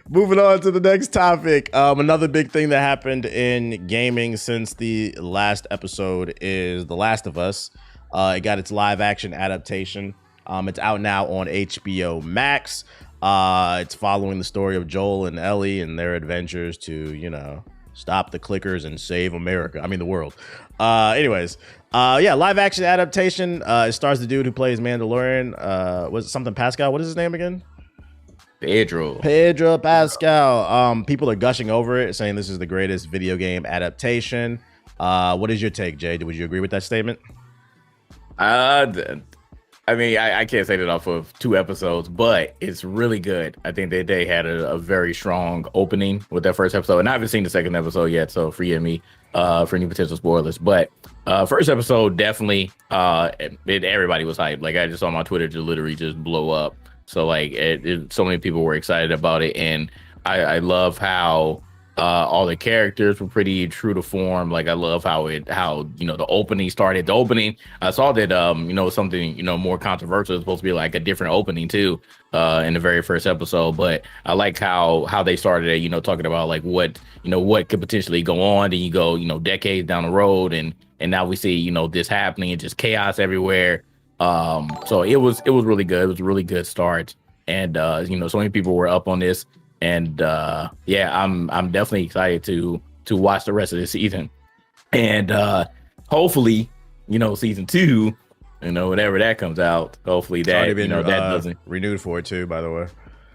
Moving on to the next topic. Another big thing that happened in gaming since the last episode is The Last of Us. It got its live action adaptation. It's out now on HBO Max. It's following the story of Joel and Ellie and their adventures to, stop the clickers and save America. I mean, the world. Anyways, live action adaptation. It stars the dude who plays Mandalorian. Was it something Pascal? What is his name again? Pedro Pascal. People are gushing over it, saying this is the greatest video game adaptation. What is your take, Jay? Would you agree with that statement? I mean, I can't say that off of 2 episodes, but it's really good. I think that they had a very strong opening with that first episode, and I haven't seen the second episode yet, so forgive me for any potential spoilers. But first episode, definitely, everybody was hyped. Like, I just saw my Twitter literally just blow up. So like, so many people were excited about it, and I love how all the characters were pretty true to form. Like, I love how the opening started. The opening, I saw that something more controversial. It's supposed to be like a different opening too in the very first episode. But I like how they started it. Talking about like what could potentially go on. Then you go decades down the road, and now we see this happening and just chaos everywhere. So it was really good. It was a really good start, and so many people were up on this, and I'm definitely excited to watch the rest of this season, and hopefully season 2, whenever that comes out, hopefully that that doesn't renewed for it too. By the way,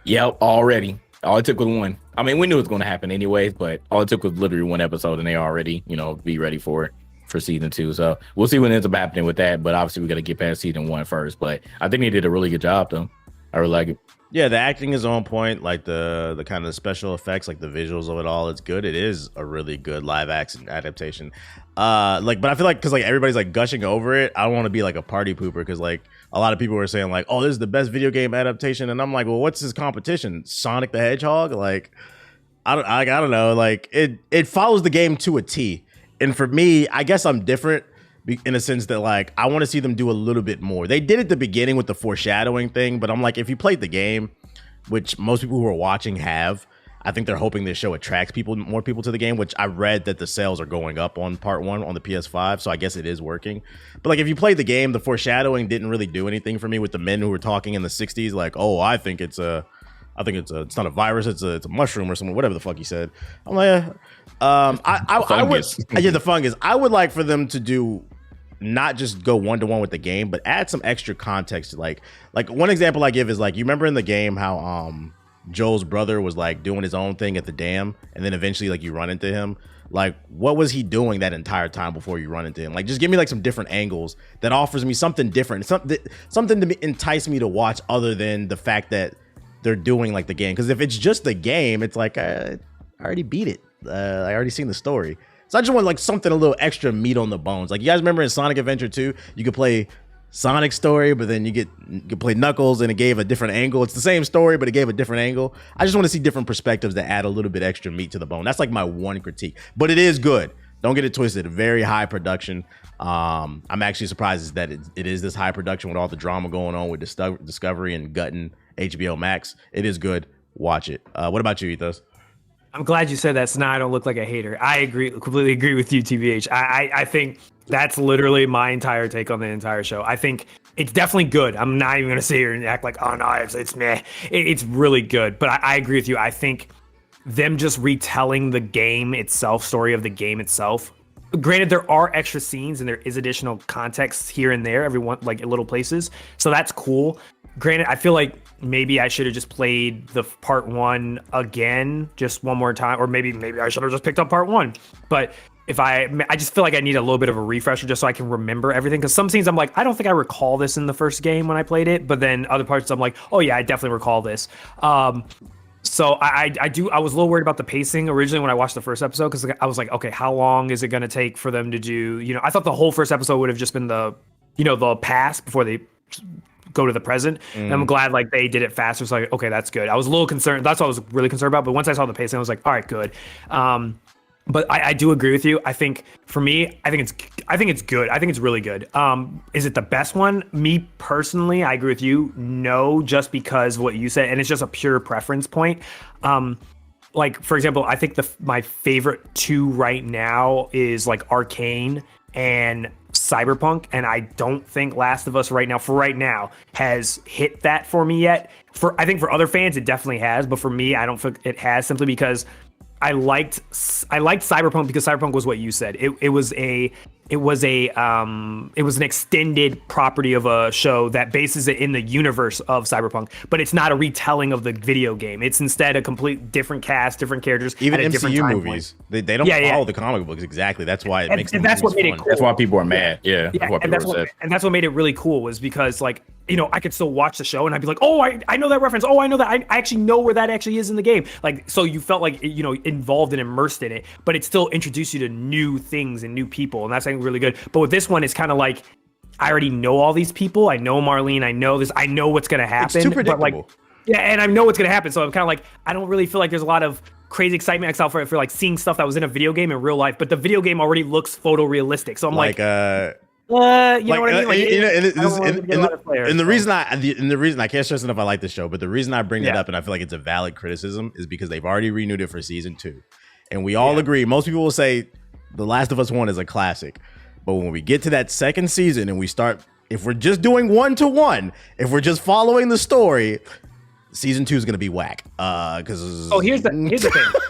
yep, already. All it took was 1. I mean, we knew it was going to happen anyways, but all it took was literally 1 episode, and they already be ready for it. For season 2, so we'll see what ends up happening with that, but obviously we got to get past season 1 first. But I think they did a really good job though. I really like it. Yeah, the acting is on point, like the kind of special effects, like the visuals of it all, it's good. It is a really good live action adaptation. But I feel like because like everybody's like gushing over it, I don't want to be like a party pooper, because like a lot of people were saying like, oh, this is the best video game adaptation, and I'm like, well, what's his competition? Sonic the Hedgehog? Like I don't know, like it follows the game to a T. And for me, I guess I'm different in a sense that like I want to see them do a little bit more. They did at the beginning with the foreshadowing thing, but I'm like, if you played the game, which most people who are watching have, I think they're hoping this show attracts more people to the game, which I read that the sales are going up on part 1 on the PS5, so I guess it is working. But like if you played the game, the foreshadowing didn't really do anything for me with the men who were talking in the 60s like, oh, I think it's not a virus, it's a mushroom or something, whatever the fuck he said. I'm like, I would, the fungus. I would like for them to do not just go 1-to-1 with the game, but add some extra context. Like one example I give is like, you remember in the game how Joel's brother was like doing his own thing at the dam, and then eventually like you run into him. Like, what was he doing that entire time before you run into him? Like, just give me like some different angles that offers me something different, something to entice me to watch other than the fact that they're doing like the game. Because if it's just the game, it's like I already beat it. I already seen the story. So I just want like something a little extra meat on the bones. Like, you guys remember in Sonic Adventure 2, you could play Sonic's story, but then you could play Knuckles and it gave a different angle. It's the same story, but it gave a different angle. I just want to see different perspectives that add a little bit extra meat to the bone. That's like my one critique, but it is good. Don't get it twisted. Very high production. I'm actually surprised that it is this high production with all the drama going on with Discovery and gutting HBO Max. It is good. Watch it. What about you, Ethos? I'm glad you said that, so now I don't look like a hater. I completely agree with you, TBH. I think that's literally my entire take on the entire show. I think it's definitely good. I'm not even going to sit here and act like, oh no, it's meh. It's really good, but I agree with you. I think them just retelling the game itself, story of the game itself. Granted, there are extra scenes and there is additional context here and there, everyone like in little places, so that's cool. Granted, I feel like maybe I should have just played the part 1 again, just one more time, or maybe I should have just picked up part 1. But if I just feel like I need a little bit of a refresher just so I can remember everything. Because some scenes I'm like, I don't think I recall this in the first game when I played it, but then other parts I'm like, oh yeah, I definitely recall this. So I was a little worried about the pacing originally when I watched the first episode, because I was like, okay, how long is it going to take for them to do? I thought the whole first episode would have just been the past before they go to the present. And I'm glad like they did it faster. So like, okay, that's good. I was a little concerned. That's what I was really concerned about. But once I saw the pacing, I was like, all right, good. But I do agree with you. I think for me, I think it's good. I think it's really good. Is it the best one? Me personally, I agree with you. No, just because what you said, and it's just a pure preference point. Like for example, I think my favorite 2 right now is like Arcane and Cyberpunk, and I don't think Last of Us right now has hit that for me yet. I think for other fans it definitely has, but for me I don't think it has, simply because I liked Cyberpunk because Cyberpunk was what you said. It was an extended property of a show that bases it in the universe of Cyberpunk, but it's not a retelling of the video game. It's instead a complete different cast, different characters. Even at a MCU different time movies, they don't follow the comic books exactly. That's why it makes them that's what made fun. it cool. That's why people are mad. Yeah, and that's what made it really cool, was because like, I could still watch the show and I'd be like, oh, I know that reference. Oh, I know that. I actually know where that actually is in the game. Like, so you felt like, involved and immersed in it, but it still introduced you to new things and new people. And that's like really good. But with this one, it's kind of like, I already know all these people. I know Marlene. I know this. I know what's going to happen. It's too predictable. But like, yeah, and I know what's going to happen. So I'm kind of like, I don't really feel like there's a lot of crazy excitement except for like seeing stuff that was in a video game in real life, but the video game already looks photorealistic. So I'm like you know what I mean? And the reason I can't stress enough I like this show, but the reason I bring it up and I feel like it's a valid criticism is because they've already renewed it for season 2. And we all agree, most people will say The Last of Us 1 is a classic. But when we get to that second season and we start, if we're just doing 1-to-1, if we're just following the story, season 2 is going to be whack. Here's the thing.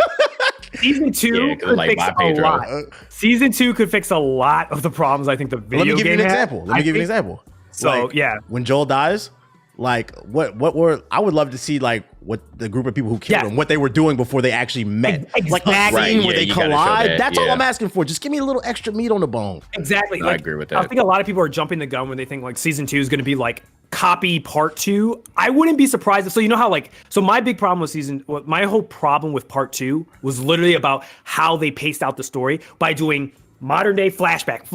Season 2 could fix a lot. Season 2 could fix a lot of the problems I think the video game Let me give you an example. So, when Joel dies, like what were, I would love to see like what the group of people who killed him, what they were doing before they actually met. Exactly. Like a scene where they collide. That's all I'm asking for. Just give me a little extra meat on the bone. Exactly. I agree with that. I think a lot of people are jumping the gun when they think like season 2 is going to be like copy part 2. I wouldn't be surprised. So how like, so my big problem with my whole problem with part 2 was literally about how they paced out the story by doing modern day flashback.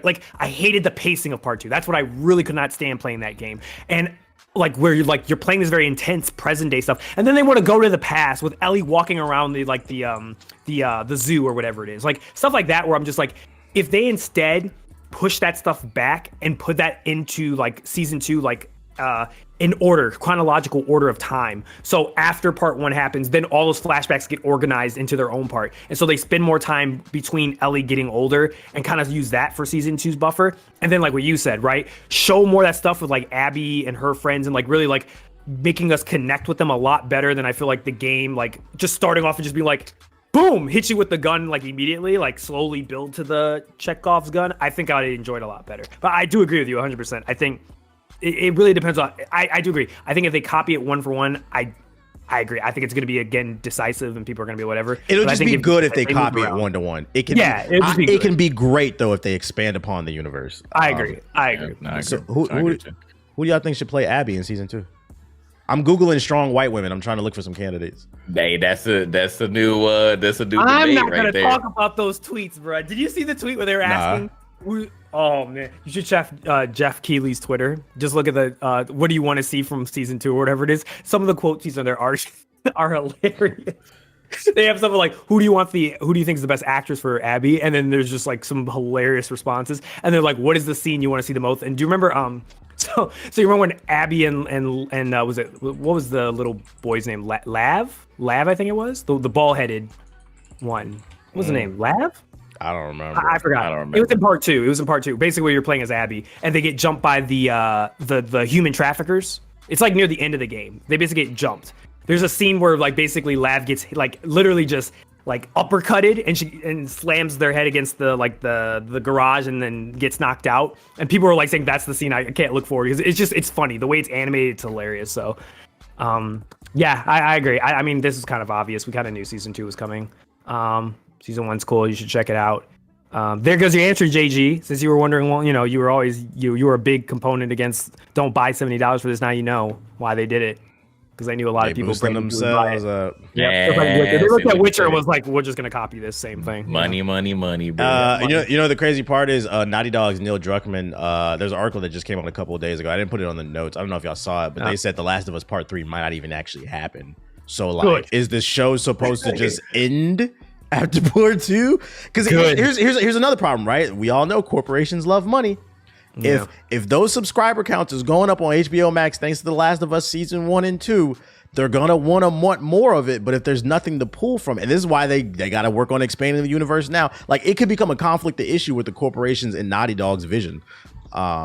Like, I hated the pacing of part 2. That's what I really could not stand playing that game. And like where you're playing this very intense present day stuff, and then they want to go to the past with Ellie walking around the zoo or whatever it is, like stuff like that, where I'm just like, if they instead push that stuff back and put that into like season 2, like in order, chronological order of time. So after part 1 happens, then all those flashbacks get organized into their own part. And so they spend more time between Ellie getting older and kind of use that for season 2's buffer. And then like what you said, right? Show more of that stuff with like Abby and her friends, and like really like making us connect with them a lot better than I feel like the game, like just starting off and just be like, boom, hit you with the gun like immediately, like slowly build to the Chekhov's gun. I think I'd enjoy it a lot better. But I do agree with you 100%. I think it really depends on. I do agree. I think if they copy it one for one, I agree. I think it's going to be again decisive, and people are going to be whatever. It'll just be good if they copy it one to one. It can it can be great though if they expand upon the universe. I agree. So who do y'all think should play Abby in season 2? I'm googling strong white women. I'm trying to look for some candidates. Hey, that's a new I'm debate not right gonna there. talk about those tweets, bro. Did you see the tweet where they were asking? Oh man, you should check Jeff Keighley's Twitter. Just look at the what do you want to see from season 2 or whatever it is. Some of the quotes he's on there are hilarious. They have something like, who do you think is the best actress for Abby? And then there's just like some hilarious responses. And they're like, what is the scene you want to see the most? And do you remember so you remember when Abby and what was the little boy's name? Lav, I think it was. The ball-headed one. What was the name? Lav? I don't remember. I forgot. I don't remember. It was in part 2. Basically, you're playing as Abby, and they get jumped by the human traffickers. It's like near the end of the game. They basically get jumped. There's a scene where like basically Lav gets like literally just like uppercutted and slams their head against the garage and then gets knocked out. And people are like saying that's the scene I can't look forward to because it's funny. The way it's animated, it's hilarious. So yeah, I agree. I mean, this is kind of obvious. We kind of knew season 2 was coming. Season 1's cool. You should check it out. There goes your answer, JG. Since you were wondering, well, you were always you were a big component against don't buy $70 for this. Now you know why they did it. Because I knew a lot of people boosting themselves up. Yeah, they looked at Witcher and was like, we're just gonna copy this same thing. Money, bro. You know the crazy part is Naughty Dog's Neil Druckmann. There's an article that just came out a couple of days ago. I didn't put it on the notes. I don't know if y'all saw it, but they said The Last of Us Part 3 might not even actually happen. So like, is this show supposed to just end after Part 2? Because here's another problem, right? We all know corporations love money. Yeah. If those subscriber counts is going up on HBO Max thanks to The Last of Us season 1 and 2, they're gonna want more of it. But if there's nothing to pull from, and this is why they got to work on expanding the universe now. Like it could become a conflict of issue with the corporations and Naughty Dog's vision,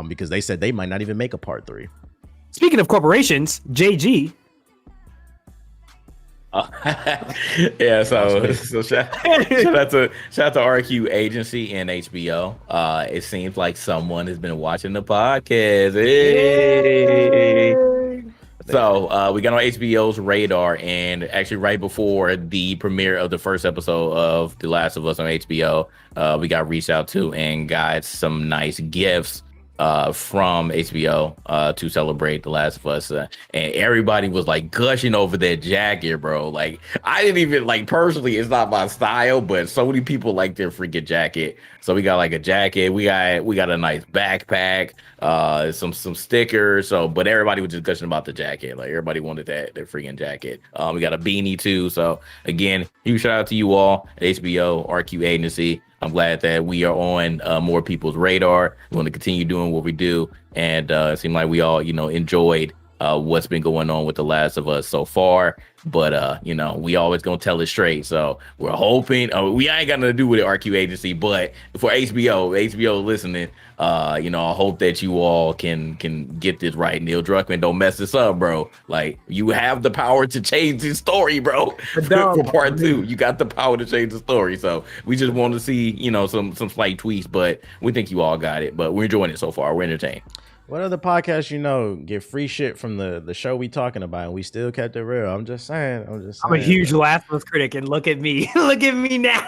because they said they might not even make a Part 3. Speaking of corporations, JG. Yeah, so shout out to RQ Agency and HBO. It seems like someone has been watching the podcast. Hey. So we got on HBO's radar, and actually right before the premiere of the first episode of The Last of Us on HBO, we got reached out to and got some nice gifts from HBO to celebrate The Last of Us, and everybody was like gushing over that jacket, bro. Like I didn't even like personally, it's not my style, but so many people like their freaking jacket. So we got like a jacket, we got a nice backpack, some stickers. So, but everybody was just gushing about the jacket. Like everybody wanted that freaking jacket. We got a beanie too. So again, huge shout out to you all at HBO, RQ Agency. I'm glad that we are on more people's radar. We want to continue doing what we do, and it seemed like we all, enjoyed what's been going on with The Last of Us so far. But we always gonna tell it straight. So we're hoping we ain't got nothing to do with the RQ Agency, but for HBO listening, I hope that you all can get this right. Neil Druckmann, don't mess this up, bro. Like you have the power to change the story, bro. For Part 2, you got the power to change the story. So we just want to see, some slight tweaks, but we think you all got it. But we're enjoying it so far. We're entertained. What other podcasts get free shit from the show we talking about, and we still kept it real? I'm just saying. I'm a huge Last of Us critic, and look at me. Look at me now.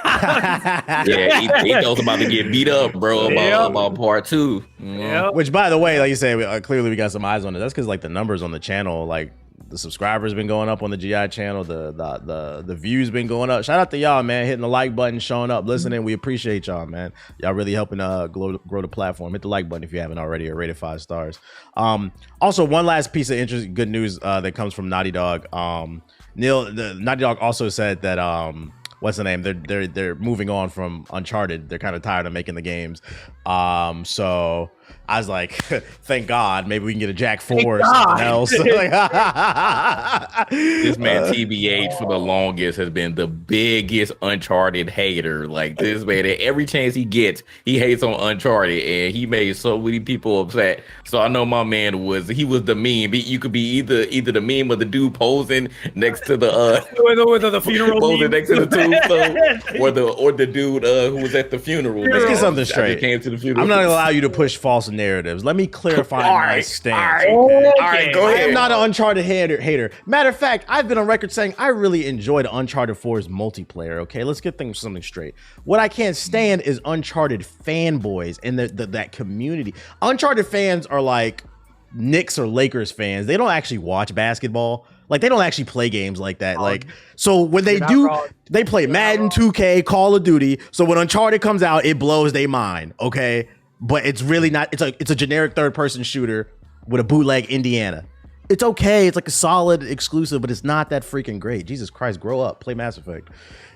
Yeah, he knows about to get beat up, bro, about Part 2. Yep. Which, by the way, like you said, clearly we got some eyes on it. That's because like the numbers on the channel, like the subscribers been going up on the GI channel, the views been going up. Shout out to y'all, man, hitting the like button, showing up, listening. We appreciate y'all, man. Y'all really helping grow the platform. Hit the like button if you haven't already, or rate it 5 stars. Also, one last piece of good news that comes from Naughty Dog. Naughty Dog also said that what's the name? They're moving on from Uncharted. They're kind of tired of making the games. So I was like, thank God, maybe we can get a Jack 4 or something else. This man TBH for the longest has been the biggest Uncharted hater. Like this man, every chance he gets, he hates on Uncharted, and he made so many people upset. So I know my man was the meme. You could be either the meme or the dude posing next to the the funeral posing next to the tombstone, or the dude who was at the funeral. Let's get something straight. Came to the funeral. I'm not gonna allow you to push false false narratives. Let me clarify my stance. All Okay? right, go I ahead. am not an Uncharted hater. Matter of fact, I've been on record saying I really enjoyed Uncharted 4's multiplayer. Okay, let's get something straight. What I can't stand is Uncharted fanboys and that community. Uncharted fans are like Knicks or Lakers fans. They don't actually watch basketball. Like, they don't actually play games like that. Like, so when they do, they play Madden, 2K, Call of Duty. So when Uncharted comes out, it blows their mind. Okay, but it's really not. It's a generic third-person shooter with a bootleg Indiana. It's okay. It's like a solid exclusive, but it's not that freaking great. Jesus Christ, grow up. Play Mass Effect.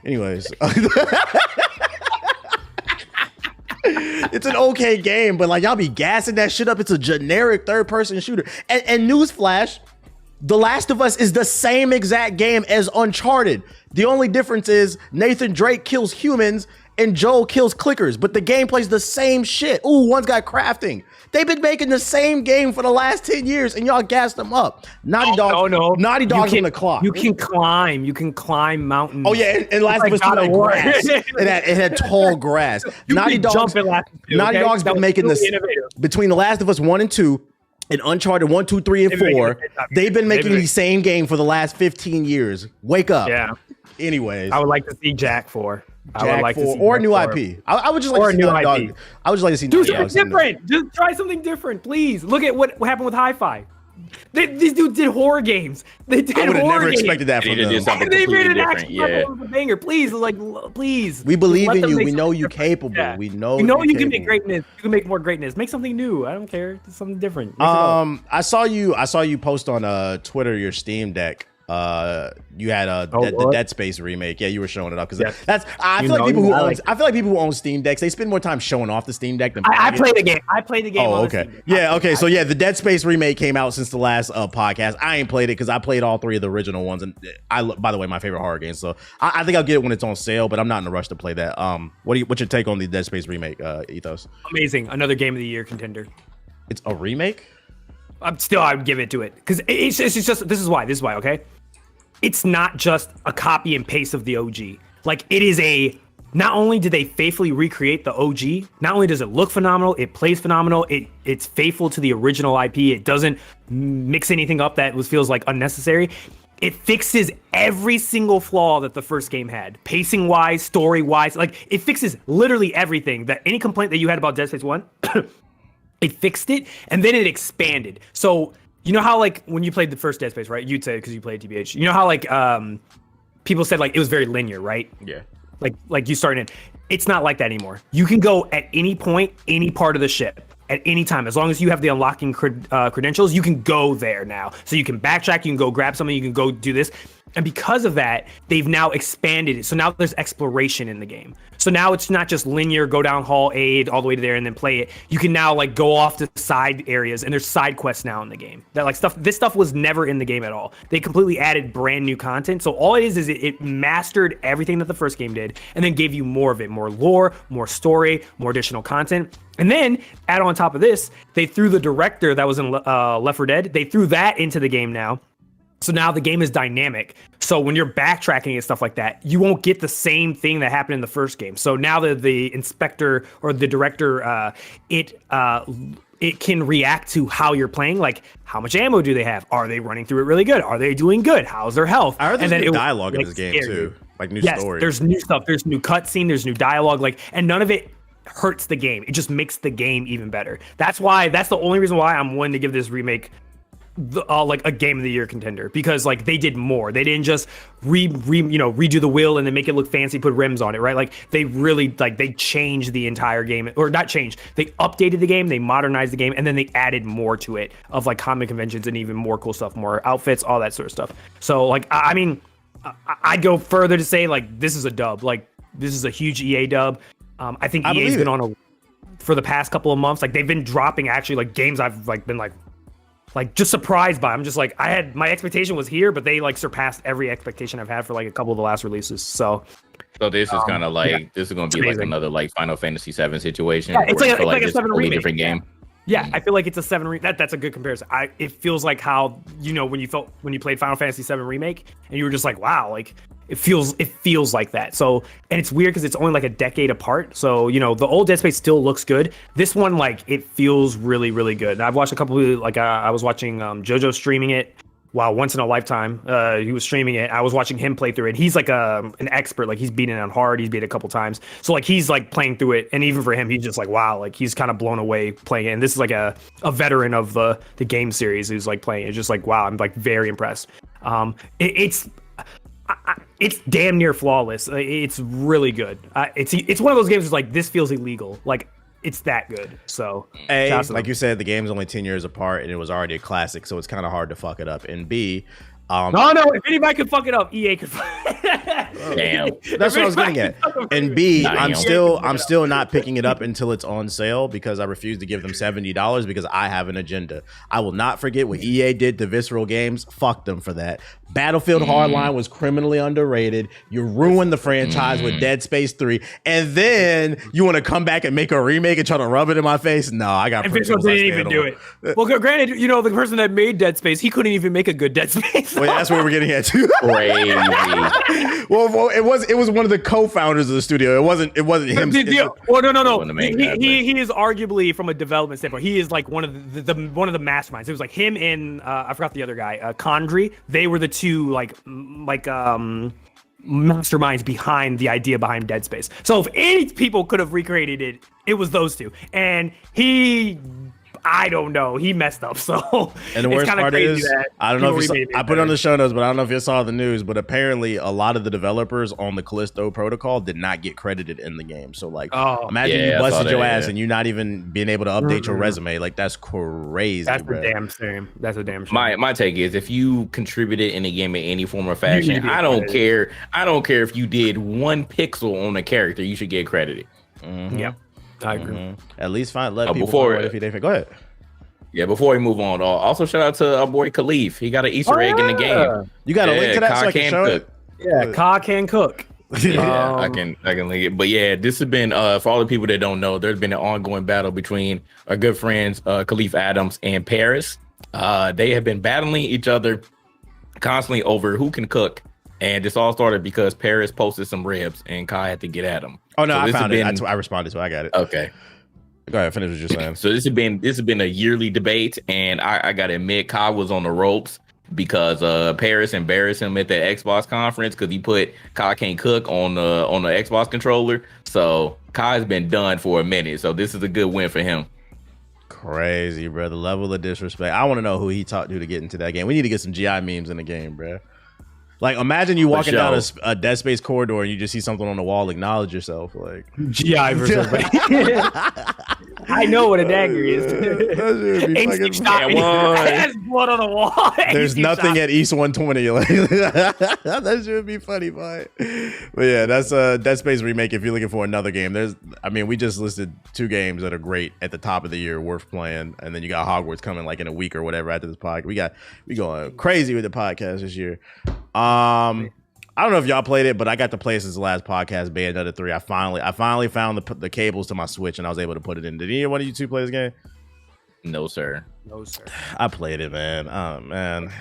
Anyways. It's an okay game, but like, y'all be gassing that shit up. It's a generic third-person shooter. And newsflash, The Last of Us is the same exact game as Uncharted. The only difference is Nathan Drake kills humans and Joel kills clickers, but the gameplay's the same shit. Ooh, one's got crafting. They've been making the same game for the last 10 years and y'all gassed them up. Naughty Dog's on the clock. You can climb mountains. Oh yeah, and Last of Us 2 had grass. It had tall grass. Naughty Dog's been making this between The Last of Us 1 and 2 and Uncharted 1, 2, 3, and 4. They've been making the same game for the last 15 years. Wake up. Yeah. Anyways, I would like to see Jack 4. I would like to see or a new 4. IP. I would just like to see Naughty Dog. I would just like to see do Naughty Dog something different. Just try something different, please. Look at what happened with Hi-Fi. These dudes did horror games. They did. I would have horror never games. expected that from them. They made an action banger. Please, please. We believe in you. We know you're capable. Yeah. We know you can make greatness. You can make more greatness. Make something new. I don't care. Do something different. I saw you post on Twitter your Steam Deck. You had the Dead Space remake. Yeah, you were showing it up because I feel like people who own Steam Decks, they spend more time showing off the Steam Deck than I played the game. I played the game. Oh, okay. Yeah, okay. So yeah, the Dead Space remake came out since the last podcast. I ain't played it because I played all 3 of the original ones, and by the way, my favorite horror game. So I think I'll get it when it's on sale, but I'm not in a rush to play that. What's your take on the Dead Space remake, Ethos? Amazing. Another Game of the Year contender. It's a remake? I would give it to it because it's just this is why. Okay. It's not just a copy and paste of the OG. Like, it is not only did they faithfully recreate the OG, not only does it look phenomenal, it plays phenomenal, it's faithful to the original IP, it doesn't mix anything up that feels like unnecessary. It fixes every single flaw that the first game had. Pacing wise, story wise, like, it fixes literally everything. That any complaint that you had about Dead Space 1, it fixed it, and then it expanded. So, you know how, like, when you played the first Dead Space, right? You'd say, because you played TBH. You know how, like, people said, like, it was very linear, right? Yeah. Like you started in. It's not like that anymore. You can go at any point, any part of the ship, at any time. As long as you have the unlocking credentials, you can go there now. So you can backtrack, you can go grab something, you can go do this. And because of that, they've now expanded it. So now there's exploration in the game. So now it's not just linear, go down Hall A all the way to there and then play it. You can now, like, go off to side areas, and there's side quests now in the game. That, like, this stuff was never in the game at all. They completely added brand new content. So all it is it mastered everything that the first game did, and then gave you more of it, more lore, more story, more additional content. And then, add on top of this, they threw the director that was in Left 4 Dead, they threw that into the game now. So now the game is dynamic. So when you're backtracking and stuff like that, you won't get the same thing that happened in the first game. So now the inspector or the director, it can react to how you're playing. Like, how much ammo do they have? Are they running through it really good? Are they doing good? How's their health? I heard there's new dialogue in this game too, like new story. There's new stuff. There's new cutscene. There's new dialogue. Like, and none of it hurts the game. It just makes the game even better. That's the only reason why I'm willing to give this remake like a Game of the Year contender, because, like, they did more. They didn't just redo the wheel and then make it look fancy, put rims on it, right? Like, they really, like, they changed the entire game, or not changed. They updated the game, they modernized the game, and then they added more to it of, like, comic conventions and even more cool stuff, more outfits, all that sort of stuff. So, like, I mean, I'd go further to say, like, this is a dub. Like, this is a huge EA dub. I think EA's been on for the past couple of months. Like, they've been dropping actually, like, games I've, like, been like just surprised by. I'm just like, my expectation was here, but they, like, surpassed every expectation I've had for, like, a couple of the last releases. So this is kind of like this is going to be like another, like, Final Fantasy VII situation. Yeah, it's like a 7 totally remake. different game. Yeah, I feel like it's a 7 that's a good comparison. It feels like how when you played Final Fantasy VII Remake and you were just like, wow, like it feels like that. So, and it's weird because it's only like a decade apart. So, the old Dead Space still looks good. This one, like, it feels really, really good. And I've watched a couple of, like, I was watching JoJo streaming it. Wow, once in a lifetime. He was streaming it. I was watching him play through it. He's like an expert. Like, he's beaten it on hard. He's beat it a couple times. So like he's like playing through it, and even for him, he's just like, wow, like he's kind of blown away playing it. And this is like a veteran of the game series who's like playing. It's just like, wow, I'm like very impressed. It's damn near flawless. It's really good. It's one of those games that's like, this feels illegal. Like, it's that good. So, A, like you said, the game's only 10 years apart, and it was already a classic, so it's kind of hard to fuck it up. And B, no, if anybody could fuck it up, EA could fuck Damn. That's what I was getting at. And B, I'm still not picking it up until it's on sale because I refuse to give them $70 because I have an agenda. I will not forget what EA did to Visceral Games. Fuck them for that. Battlefield Hardline was criminally underrated. You ruined the franchise with Dead Space 3, and then you want to come back and make a remake and try to rub it in my face? No, I got. And Visceral didn't even do it. Well, granted, the person that made Dead Space, he couldn't even make a good Dead Space. Well, yeah, that's where we're getting at too. Crazy. well, it was one of the co-founders of the studio. It wasn't him. Well, no. He is arguably, from a development standpoint, he is like one of the masterminds. It was like him and I forgot the other guy, Condry. They were the two masterminds behind the idea behind Dead Space. So if any people could have recreated it, it was those two. And I don't know. He messed up. So and the worst part is, I don't know if I put it on the show notes, but I don't know if you saw the news. But apparently, a lot of the developers on the Callisto Protocol did not get credited in the game. So like, imagine you busted your ass and you're not even being able to update your resume. Like, that's crazy. That's a damn shame. That's a damn shame. My take is, if you contributed in a game in any form or fashion, I don't care. I don't care if you did 1 pixel on a character. You should get credited. Yep. I agree. At least let people know if they go ahead. Yeah, before we move on, also shout out to our boy Khalif. He got an Easter egg in the game. You got a link to that so I can show it? Yeah, Ka can cook. Yeah, I can link it. But yeah, this has been for all the people that don't know, there's been an ongoing battle between our good friends Khalif Adams and Paris. They have been battling each other constantly over who can cook. And this all started because Paris posted some ribs and Kai had to get at him. Oh no, I found it. I responded, so I got it. Okay. Go ahead, finish what you're saying. So this has been a yearly debate, and I gotta admit, Kai was on the ropes because Paris embarrassed him at the Xbox conference because he put Kai can't cook on the Xbox controller. So Kai's been done for a minute. So this is a good win for him. Crazy, bro. The level of disrespect. I want to know who he talked to get into that game. We need to get some GI memes in the game, bro. Like, imagine you walking down a Dead Space corridor and you just see something on the wall. Acknowledge yourself, like GI versus everybody. I know what a dagger is. Has blood on the wall. There's nothing at East 120. Like, that should be funny, but yeah, that's Dead Space Remake. If you're looking for another game, we just listed 2 games that are great at the top of the year, worth playing, and then you got Hogwarts coming like in a week or whatever after this podcast. We going crazy with the podcast this year. I don't know if y'all played it, but I got to play it since the last podcast, Bayonetta 3. I finally found the cables to my Switch and I was able to put it in. Did either one of you two play this game? No, sir. I played it, man. Oh, man.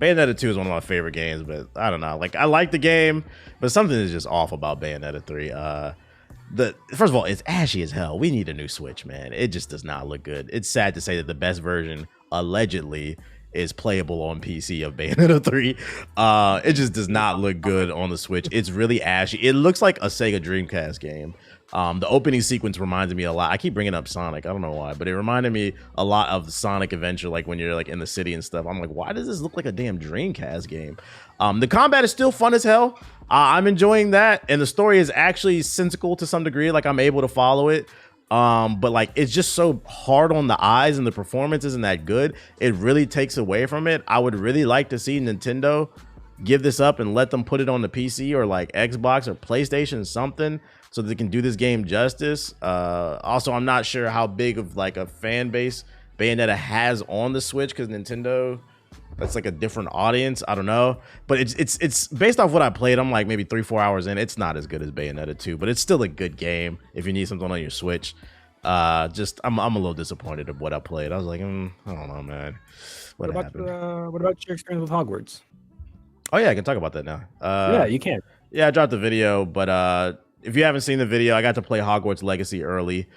Bayonetta 2 is one of my favorite games, but I don't know. Like, I like the game, but something is just off about Bayonetta 3. First of all, it's ashy as hell. We need a new Switch, man. It just does not look good. It's sad to say that the best version, allegedly, is playable on PC of Bayonetta 3. It just does not look good on the Switch. It's really ashy. It looks like a Sega Dreamcast game. The opening sequence reminds me a lot. I keep bringing up Sonic. I don't know why, but it reminded me a lot of Sonic Adventure, like when you're like in the city and stuff. I'm like, why does this look like a damn Dreamcast game? The combat is still fun as hell. I'm enjoying that, and the story is actually sensical to some degree. Like, I'm able to follow it. But like, it's just so hard on the eyes and the performance isn't that good. It really takes away from it. I would really like to see Nintendo give this up and let them put it on the PC or like Xbox or PlayStation, something, so they can do this game justice. Also, I'm not sure how big of like a fan base Bayonetta has on the Switch, because Nintendo, that's like a different audience. I don't know, but it's based off what I played. I'm like maybe 3-4 hours in. It's not as good as Bayonetta 2, but it's still a good game if you need something on your Switch. Just I'm a little disappointed of what I played. I was like, I don't know, man. What about happened? what about your experience with Hogwarts? Oh yeah, I can talk about that now. Yeah, you can. Yeah, I dropped the video, but if you haven't seen the video, I got to play Hogwarts Legacy early.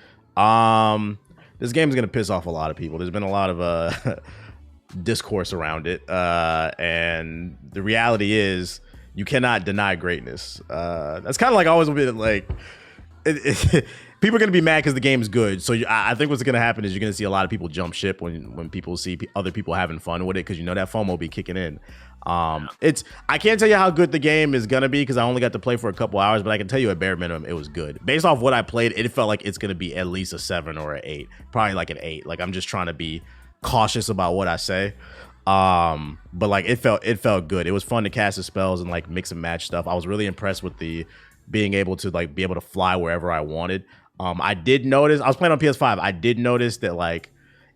This game is gonna piss off a lot of people. There's been a lot of discourse around it, and the reality is you cannot deny greatness. That's kind of like always been like people are gonna be mad because the game is good. So I think what's gonna happen is you're gonna see a lot of people jump ship when people see other people having fun with it, because you know that FOMO will be kicking in. I can't tell you how good the game is gonna be because I only got to play for a couple hours, but I can tell you at bare minimum it was good. Based off what I played, it felt like it's gonna be at least a 7 or an 8, probably like an 8. Like I'm just trying to be cautious about what I say. But like it felt good. It was fun to cast the spells and like mix and match stuff. I was really impressed with the being able to fly wherever I wanted. I did notice, I was playing on PS5. I did notice that like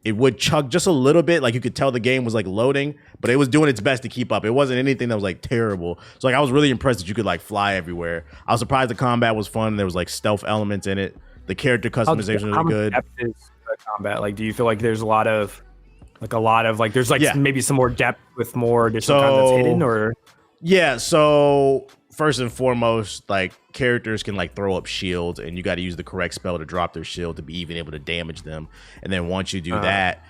it would chug just a little bit. Like you could tell the game was like loading, but it was doing its best to keep up. It wasn't anything that was like terrible. So like I was really impressed that you could like fly everywhere. I was surprised the combat was fun. There was like stealth elements in it. The character customization was good. How depth is the combat? Like, do you feel like there's a lot of there's like maybe some more depth with more additional content that's hidden, or? Yeah, so first and foremost, like characters can like throw up shields, and you got to use the correct spell to drop their shield to be even able to damage them. And then once you do that,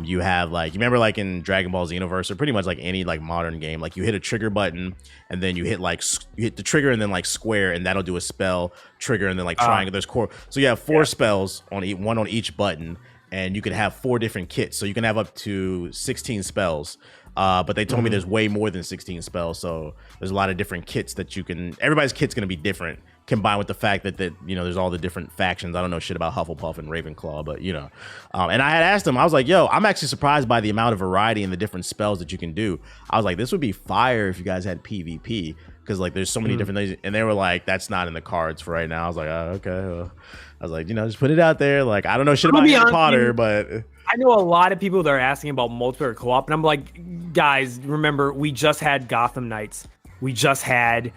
you have like, you remember like in Dragon Ball Xenoverse, or pretty much like any like modern game, like you hit a trigger button and then you hit the trigger and then like square, and that'll do a spell trigger, and then like triangle. There's core. So you have 4 spells one on each button, and you can have 4 different kits. So you can have up to 16 spells. But they told me there's way more than 16 spells, so there's a lot of different kits that you can. Everybody's kit's gonna be different, combined with the fact that there's all the different factions. I don't know shit about Hufflepuff and Ravenclaw, but and I had asked him, I was like, yo, I'm actually surprised by the amount of variety and the different spells that you can do. I was like, this would be fire if you guys had PvP, because like there's so many different things. And they were like, that's not in the cards for right now. I was like, oh, okay. Well, I was like, just put it out there. Like, I don't know shit about Harry Potter, but I know a lot of people that are asking about multiplayer co-op, and I'm like, guys, remember, we just had Gotham Knights. We just had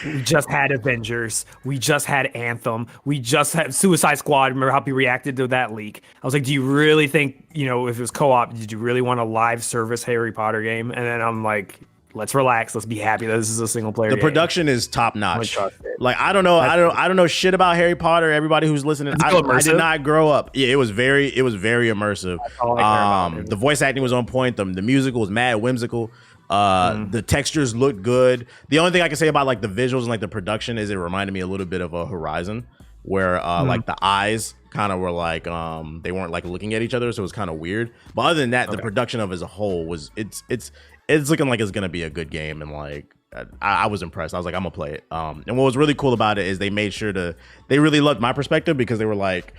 Avengers. We just had Anthem. We just had Suicide Squad. Remember how people reacted to that leak? I was like, do you really think, if it was co-op, did you really want a live service Harry Potter game? And then I'm like, let's relax. Let's be happy that this is a single player. The production is top notch. Like I don't know, I don't know shit about Harry Potter. Everybody who's listening, I did not grow up. Yeah, it was very immersive. The voice acting was on point. The musical was mad whimsical. The textures looked good. The only thing I can say about like the visuals and like the production is it reminded me a little bit of a Horizon, where like the eyes kind of were like they weren't like looking at each other, so it was kind of weird. But other than that, the production of as a whole was it's looking like it's gonna be a good game, and like I was impressed. I was like, I'm gonna play it. And what was really cool about it is they made sure they really loved my perspective, because they were like,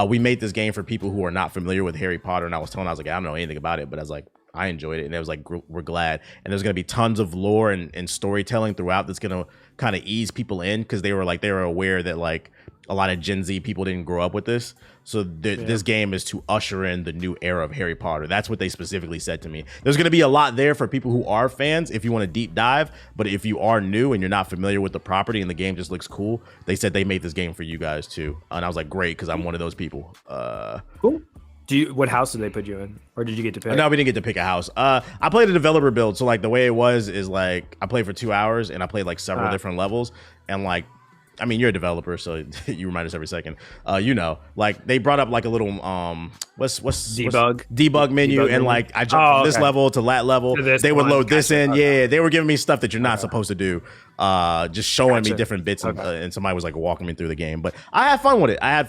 we made this game for people who are not familiar with Harry Potter. And I was like, I don't know anything about it, but I was like, I enjoyed it, and it was like, we're glad. And there's gonna be tons of lore and storytelling throughout that's gonna kind of ease people in, because they were aware that like a lot of Gen Z people didn't grow up with this. So this game is to usher in the new era of Harry Potter. That's what they specifically said to me. There's going to be a lot there for people who are fans if you want to deep dive. But if you are new and you're not familiar with the property and the game just looks cool, they said they made this game for you guys too. And I was like, great, because I'm one of those people. Cool. What house did they put you in, or did you get to pick? No, we didn't get to pick a house. I played a developer build. So like the way it was is like I played for 2 hours and I played like several different levels, and like, I mean, you're a developer, so you remind us every second. Like they brought up like a little what's debug menu, and like I jumped from this level to that level. They would load this in. Yeah, they were giving me stuff that you're not supposed to do. Just showing me different bits, and somebody was like walking me through the game. But I had fun with it. I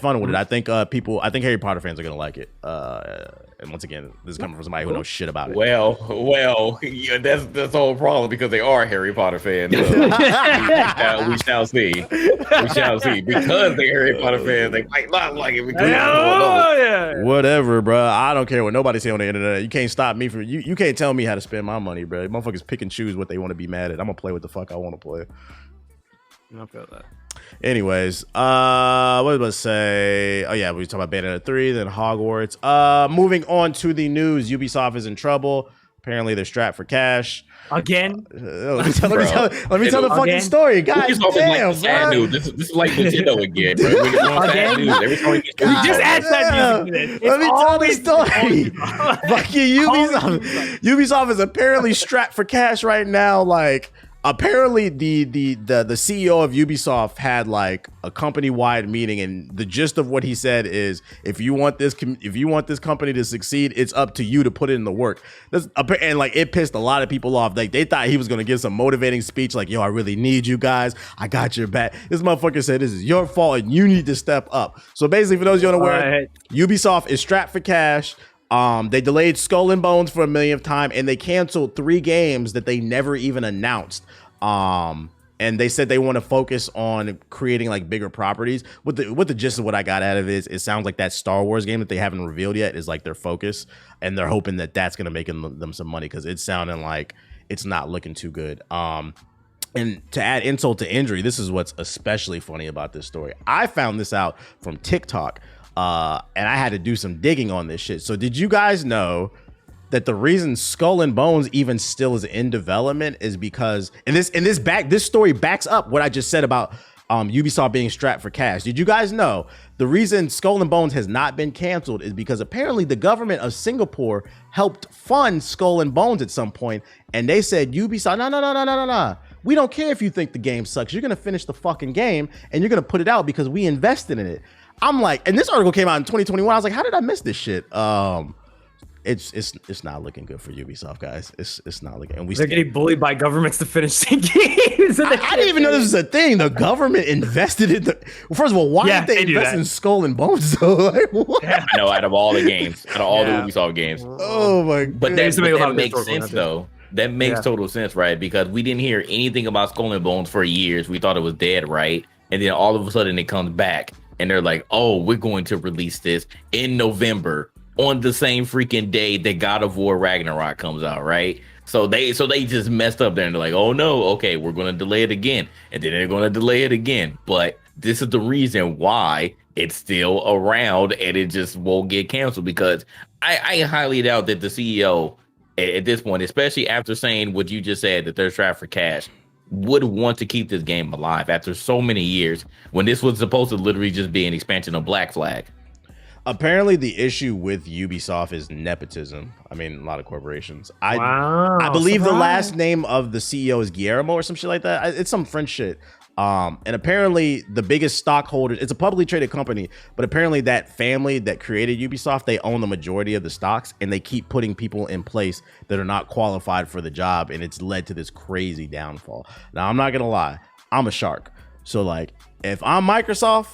think I think Harry Potter fans are gonna like it. And once again, this is coming from somebody who knows shit about it. Well, yeah, that's the whole problem, because they are Harry Potter fans. We shall see. We shall see. Because they're Harry Potter fans, they might not like it because whatever, bro. I don't care what nobody say on the internet. You can't stop me from you can't tell me how to spend my money, bro. Motherfuckers pick and choose what they want to be mad at. I'm gonna play what the fuck I want to play. I feel that. Anyways, what was I about to say? Oh yeah, we were talking about Bayonetta 3, then Hogwarts. Moving on to the news. Ubisoft is in trouble. Apparently, they're strapped for cash. Again? Let me tell the fucking story, guys. Damn, like sad news. This is like Nintendo again, bro. We're on sad news. Every time we get just add that music. Let me tell the story. Fucking Ubisoft is apparently strapped for cash right now. Like, apparently the CEO of Ubisoft had like a company-wide meeting, and the gist of what he said is, if you want this company to succeed, it's up to you to put in the work. And like, it pissed a lot of people off. Like, they thought he was gonna give some motivating speech like, yo, I really need you guys, I got your back. This motherfucker said this is your fault and you need to step up. So basically, for those of you unaware, Ubisoft is strapped for cash. They delayed Skull and Bones for a millionth time, and they canceled 3 games that they never even announced. And they said they want to focus on creating like bigger properties. What the gist of what I got out of it is, it sounds like that Star Wars game that they haven't revealed yet is like their focus, and they're hoping that that's going to make them some money, because it's sounding like it's not looking too good. And to add insult to injury, this is what's especially funny about this story. I found this out from TikTok. And I had to do some digging on this shit. So did you guys know that the reason Skull and Bones even still is in development is because, and this story backs up what I just said about Ubisoft being strapped for cash. Did you guys know the reason Skull and Bones has not been canceled is because apparently the government of Singapore helped fund Skull and Bones at some point, and they said, Ubisoft, no. We don't care if you think the game sucks. You're gonna finish the fucking game and you're gonna put it out because we invested in it. I'm like, and this article came out in 2021. I was like, how did I miss this shit? It's not looking good for Ubisoft, guys. It's not looking. And they're getting bullied by governments to finish the games. I didn't even know this was a thing. The government invested in the. Well, first of all, why did they invest in Skull and Bones? So, like, what? I know, out of all the games, out of all the Ubisoft games. Oh my god! But that makes sense though. That makes total sense, right? Because we didn't hear anything about Skull and Bones for years. We thought it was dead, right? And then all of a sudden it comes back. And they're like, oh, we're going to release this in November on the same freaking day that God of War Ragnarok comes out, right? So they just messed up there, and they're like, oh no, okay, we're going to delay it again. And then they're going to delay it again. But this is the reason why it's still around and it just won't get canceled, because I highly doubt that the CEO at this point, especially after saying what you just said, that they're strapped for cash, would want to keep this game alive after so many years when this was supposed to literally just be an expansion of Black Flag. Apparently the issue with Ubisoft is nepotism. I mean, a lot of corporations. I believe the last name of the CEO is Guillermo or some shit like that. It's some French shit. And apparently the biggest stockholders, it's a publicly traded company, but apparently that family that created Ubisoft, they own the majority of the stocks, and they keep putting people in place that are not qualified for the job, and it's led to this crazy downfall. Now, I'm not gonna lie, I'm a shark. So like, if I'm Microsoft,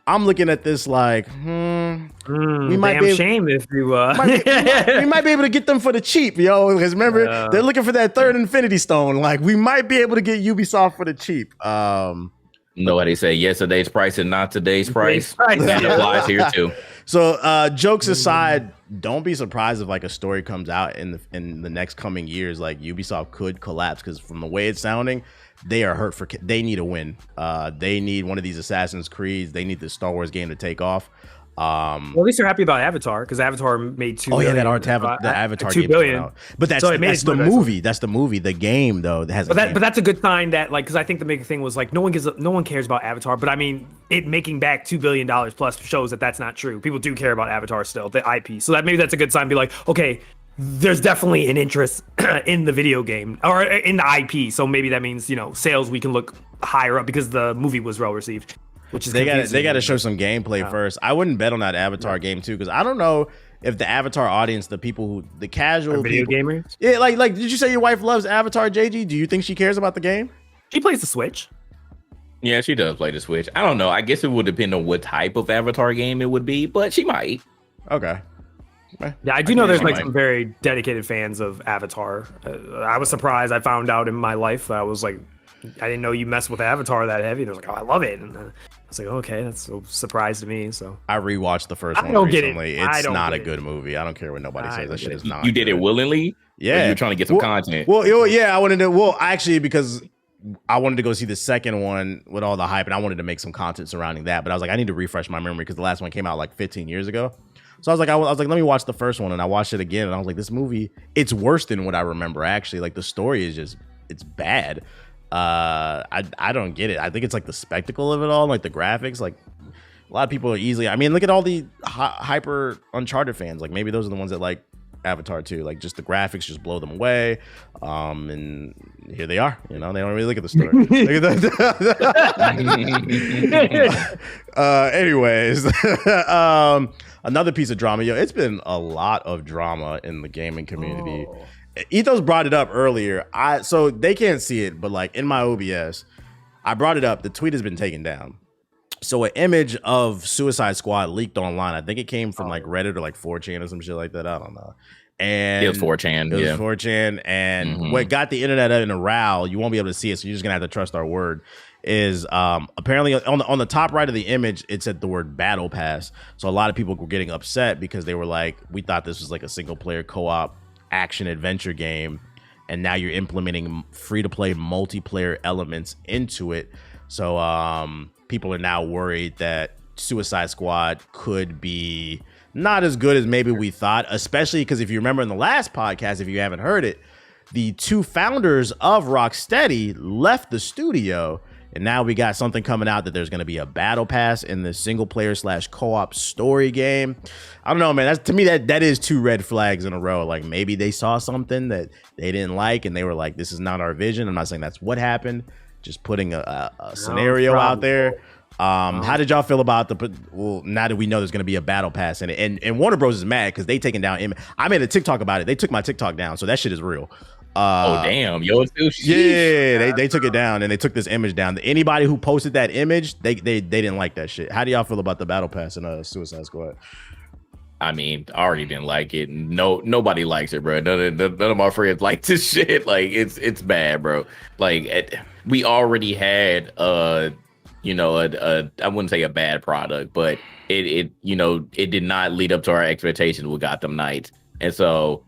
I'm looking at this like, we might be shame if you we might be able to get them for the cheap, yo. Because remember, they're looking for that third Infinity Stone. Like, we might be able to get Ubisoft for the cheap. Nobody say yesterday's price and not today's price. That applies here too. So, jokes aside, don't be surprised if like a story comes out in the next coming years, like Ubisoft could collapse, because from the way it's sounding, they are hurt for. They need a win. They need one of these Assassin's Creeds. They need the Star Wars game to take off. Well, at least they're happy about Avatar, because Avatar made $2 billion. The Avatar $2 game billion. out. But that's the movie. That's the movie. The game though has. But that's a good sign that, like, because I think the big thing was like no one cares about Avatar. But I mean, it making back $2 billion plus shows that that's not true. People do care about Avatar still, the IP. So maybe that's a good sign to be like, okay, there's definitely an interest in the video game or in the IP. So maybe that means, sales, we can look higher up because the movie was well received. Which is they got to show some gameplay first. I wouldn't bet on that Avatar game too, because I don't know if the Avatar audience, the people the casual video gamers. Yeah, like did you say your wife loves Avatar, JG? Do you think she cares about the game? She plays the Switch. Yeah, she does play the Switch. I don't know. I guess it would depend on what type of Avatar game it would be, but she might. Okay. Yeah, I do know there's like some very dedicated fans of Avatar. I was surprised. I found out in my life. I was like, I didn't know you messed with Avatar that heavy. They're like, oh, I love it. And I was like, okay, that's a surprise to me. So I rewatched the first one recently. It's not a good movie. I don't care what nobody says. That shit is not. You did it willingly? Yeah. You're trying to get some content. Well, yeah, I wanted to. Well, actually, because I wanted to go see the second one with all the hype, and I wanted to make some content surrounding that. But I was like, I need to refresh my memory because the last one came out like 15 years ago. So I was like, let me watch the first one, and I watched it again, and I was like, this movie, it's worse than what I remember. Actually, like the story is just, it's bad. I don't get it. I think it's like the spectacle of it all, like the graphics. Like a lot of people are easily. I mean, look at all the hyper Uncharted fans. Like maybe those are the ones that like Avatar too. Like just the graphics just blow them away. And here they are. You know, they don't really look at the story. Look at that. Anyways, another piece of drama. Yo, it's been a lot of drama in the gaming community. Ethos brought it up earlier. So they can't see it, but like in my OBS, I brought it up. The tweet has been taken down. So an image of Suicide Squad leaked online. I think it came from like Reddit or like 4chan or some shit like that. I don't know. And it was 4chan. It was 4chan. And what got the internet in a row, you won't be able to see it, so you're just gonna have to trust our word, is apparently on the top right of the image, it said the word Battle Pass. So a lot of people were getting upset because they were like, we thought this was like a single player co-op action adventure game, and now you're implementing free-to-play multiplayer elements into it. So people are now worried that Suicide Squad could be not as good as maybe we thought, especially because if you remember in the last podcast, if you haven't heard it, the two founders of Rocksteady left the studio, and now we got something coming out that there's going to be a battle pass in the single player / co-op story game. I don't know, man. To me, that is two red flags in a row. Like maybe they saw something that they didn't like, and they were like, "This is not our vision." I'm not saying that's what happened. Just putting a scenario out there. How did y'all feel about now that we know there's going to be a battle pass in it? And Warner Bros is mad because they taking down. I made a TikTok about it. They took my TikTok down, so that shit is real. Oh damn, yo, yeah, they took it down, and they took this image down. Anybody who posted that image, they didn't like that shit. How do y'all feel about the battle pass in Suicide Squad? I mean, I already didn't like it. Nobody likes it, bro. None of my friends like this shit. Like it's bad, bro. Like we already had I wouldn't say a bad product, but it did not lead up to our expectations with Gotham Knights, and so.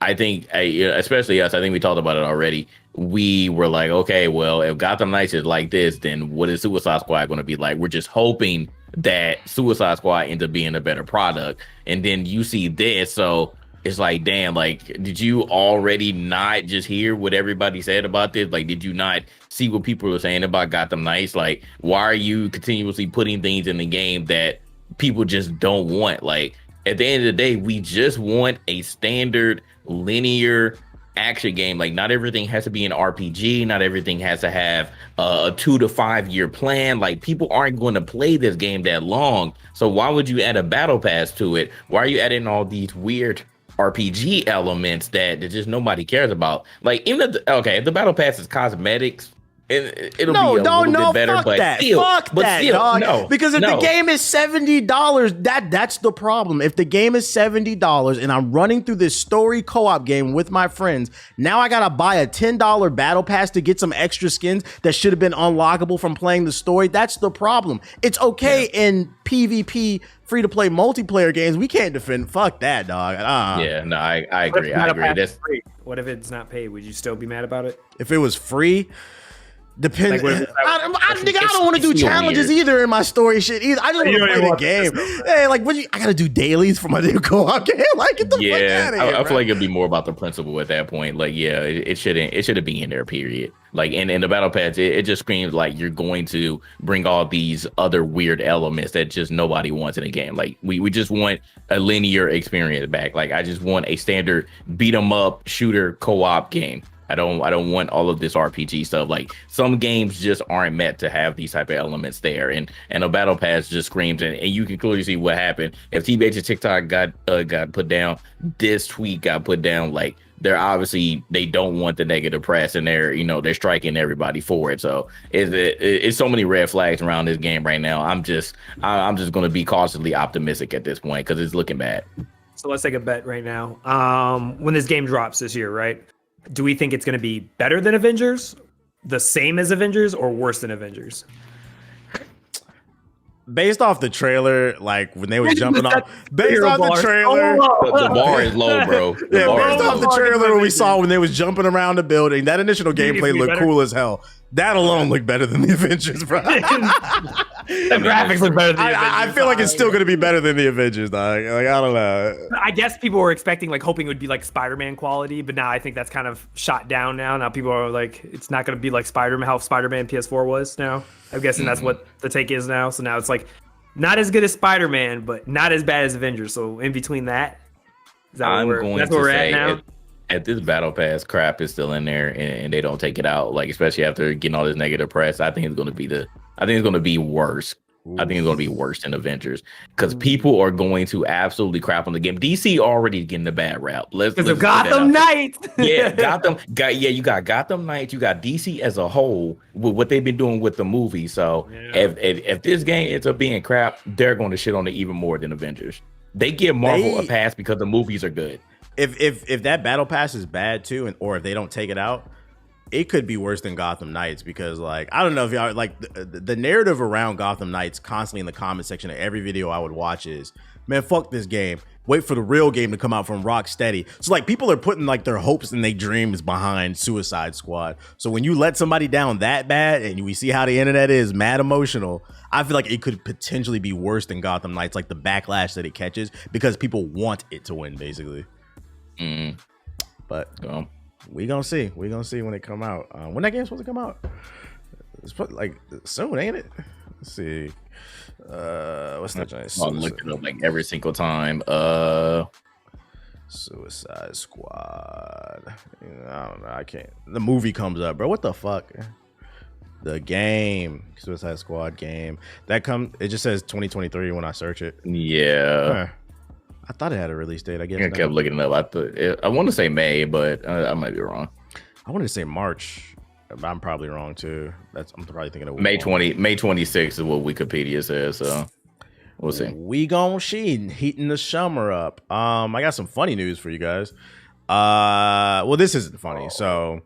I think, especially us, I think we talked about it already. We were like, okay, well, if Gotham Knights is like this, then what is Suicide Squad going to be like? We're just hoping that Suicide Squad ends up being a better product. And then you see this, so it's like, damn, like, did you already not just hear what everybody said about this? Like, did you not see what people were saying about Gotham Knights? Like, why are you continuously putting things in the game that people just don't want? Like, at the end of the day, we just want a standard linear action game. Like not everything has to be an RPG, not everything has to have a 2 to 5 year plan. Like people aren't going to play this game that long, so why would you add a battle pass to it? Why are you adding all these weird RPG elements that just nobody cares about? Like even if the battle pass is cosmetics, it'll be a little bit better, fuck but that. Still, fuck but that, still, dog. no, because if the game is $70, that's the problem. If the game is $70 and I'm running through this story co-op game with my friends, now I gotta buy a $10 battle pass to get some extra skins that should have been unlockable from playing the story. That's the problem. It's okay in PvP free-to-play multiplayer games. We can't defend. Fuck that, dog. Yeah, no, I agree. I agree. That's free. What if it's not paid? Would you still be mad about it? If it was free. Depends. Like, I don't want to do challenges either in my story shit either. I just want to play the game. Hey, like, I gotta do dailies for my new co-op game. Like, get the fuck out of here. I feel like it'd be more about the principle at that point. Like, yeah, it shouldn't be in there. Period. Like, in the battle pass, it just screams like you're going to bring all these other weird elements that just nobody wants in a game. Like, we just want a linear experience back. Like, I just want a standard beat 'em up shooter co-op game. I don't want all of this RPG stuff. Like some games just aren't meant to have these type of elements there, and a battle pass just screams. And you can clearly see what happened. If T-Bage's TikTok got put down, this tweet got put down. Like they don't want the negative press, and they're striking everybody for it. So it's so many red flags around this game right now. I'm just going to be cautiously optimistic at this point because it's looking bad. So let's take a bet right now. When this game drops this year, right? Do we think it's going to be better than Avengers, the same as Avengers, or worse than Avengers? Based off the trailer, like when they was jumping off, based off the trailer, the bar is low, bro. Based off the trailer we saw when they was jumping around the building, that initial gameplay looked cool as hell. That alone looked better than the Avengers, bro. The graphics look better than the Avengers. I feel like it's still going to be better than the Avengers, dog. Like, I don't know. I guess people were expecting, like, hoping it would be like Spider-Man quality, but now I think that's kind of shot down now. Now people are like, it's not going to be like Spider-Man, how Spider-Man PS4 was now. I'm guessing that's what the take is now. So now it's like not as good as Spider-Man, but not as bad as Avengers. So in between that, that's where we're at now. If this battle pass crap is still in there and they don't take it out, like especially after getting all this negative press, I think it's going to be worse. I think it's going to be worse than Avengers because people are going to absolutely crap on the game. DC already getting the bad rap. Because of Gotham Knights. You got Gotham Knights. You got DC as a whole with what they've been doing with the movie. So if this game ends up being crap, they're going to shit on it even more than Avengers. They give Marvel a pass because the movies are good. If that battle pass is bad too, or if they don't take it out, it could be worse than Gotham Knights because, like, I don't know if y'all like the narrative around Gotham Knights constantly in the comment section of every video I would watch is, man, fuck this game. Wait for the real game to come out from Rocksteady. So like people are putting like their hopes and their dreams behind Suicide Squad. So when you let somebody down that bad and we see how the internet is mad emotional, I feel like it could potentially be worse than Gotham Knights, like the backlash that it catches because people want it to win basically. But we gonna see when it come out. When that game's supposed to come out? It's probably like soon, ain't it? Let's see. What's that giant? I'll look it up like every single time. Suicide Squad. I don't know. I can't. The movie comes up, bro. What the fuck? The game, Suicide Squad game. It just says 2023 when I search it. Yeah. I thought it had a release date. I guess I kept looking it up. I want to say May, but I might be wrong. I wanted to say March. I'm probably wrong too. I'm probably thinking of May 26th is what Wikipedia says. So we'll see. We gon' heating the summer up. I got some funny news for you guys. Well, this isn't funny. So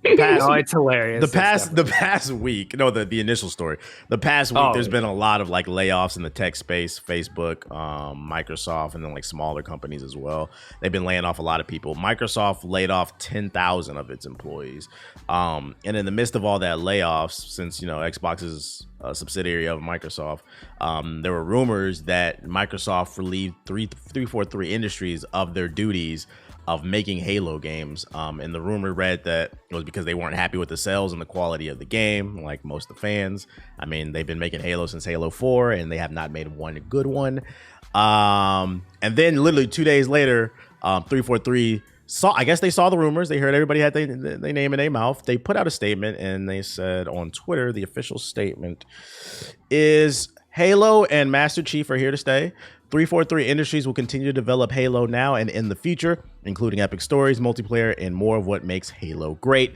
it's hilarious. The past week, the initial story. The past week, there's been a lot of like layoffs in the tech space, Facebook, Microsoft, and then like smaller companies as well. They've been laying off a lot of people. Microsoft laid off 10,000 of its employees. And in the midst of all that layoffs, since Xbox is a subsidiary of Microsoft, there were rumors that Microsoft relieved 343 Industries of their duties of making Halo games. And the rumor read that it was because they weren't happy with the sales and the quality of the game, like most of the fans. I mean, they've been making Halo since Halo 4, and they have not made one good one. And then literally 2 days later, 343 I guess they saw the rumors. They heard everybody had their name in their mouth. They put out a statement, and they said on Twitter, the official statement is, Halo and Master Chief are here to stay. 343 Industries will continue to develop Halo now and in the future, including epic stories, multiplayer, and more of what makes Halo great.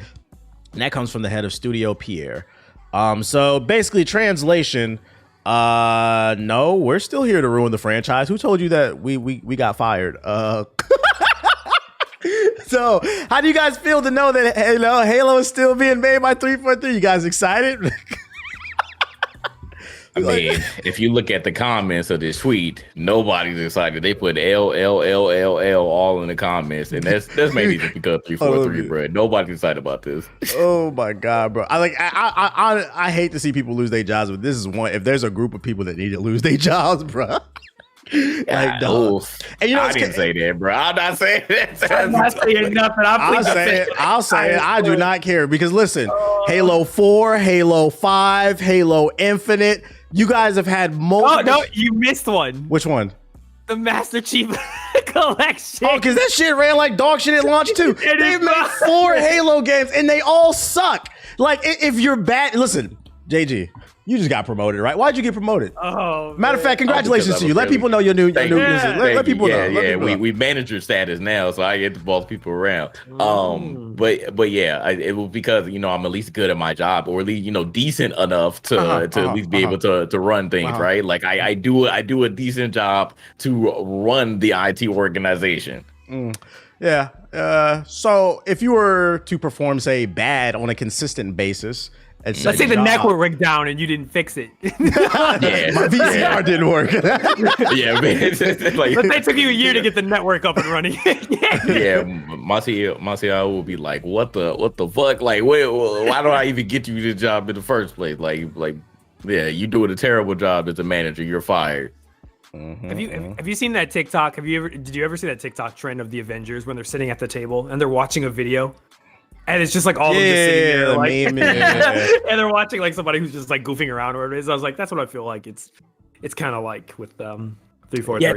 And that comes from the head of studio, Pierre. So basically, translation, no, we're still here to ruin the franchise. Who told you that we got fired? So how do you guys feel to know that Halo is still being made by 343? You guys excited? I mean, if you look at the comments of this tweet, nobody's excited. They put L all in the comments, and that's maybe just because 343, bro. Nobody's excited about this. Oh my god, bro! I hate to see people lose their jobs, but this is one. If there's a group of people that need to lose their jobs, bro. And I didn't say that, bro. I'm not saying that. I'm not saying nothing. I'll say it. I do not care because listen, Halo 4, Halo 5, Halo Infinite. You guys have had multiple. Oh no, you missed one. Which one? The Master Chief Collection. Oh, because that shit ran like dog shit at launch too. They've made 4 Halo games and they all suck. Like if you're bad, listen, JG. You just got promoted, right? Why'd you get promoted? Oh, matter of fact, congratulations to you. Let people know your new. Let people know. Yeah, we manager status now, so I get to boss people around. But yeah, it was because I'm at least good at my job, or at least decent enough to at least be able to run things, right? Like I do a decent job to run the IT organization. Yeah. So if you were to perform, say, bad on a consistent basis, Let's say the network went down and you didn't fix it. My VCR didn't work. Yeah, man. Like, but they took you a year to get the network up and running. Yeah, my CEO will be like, "What the fuck? Like, why do I even get you this job in the first place? Like, yeah, you doing a terrible job as a manager. You're fired." Have you seen that TikTok? Did you ever see that TikTok trend of the Avengers when they're sitting at the table and they're watching a video? And it's just like all of them just sitting there, like, and they're watching like somebody who's just like goofing around or whatever it is. I was like, that's what I feel like. It's kind of like with 343. Yeah,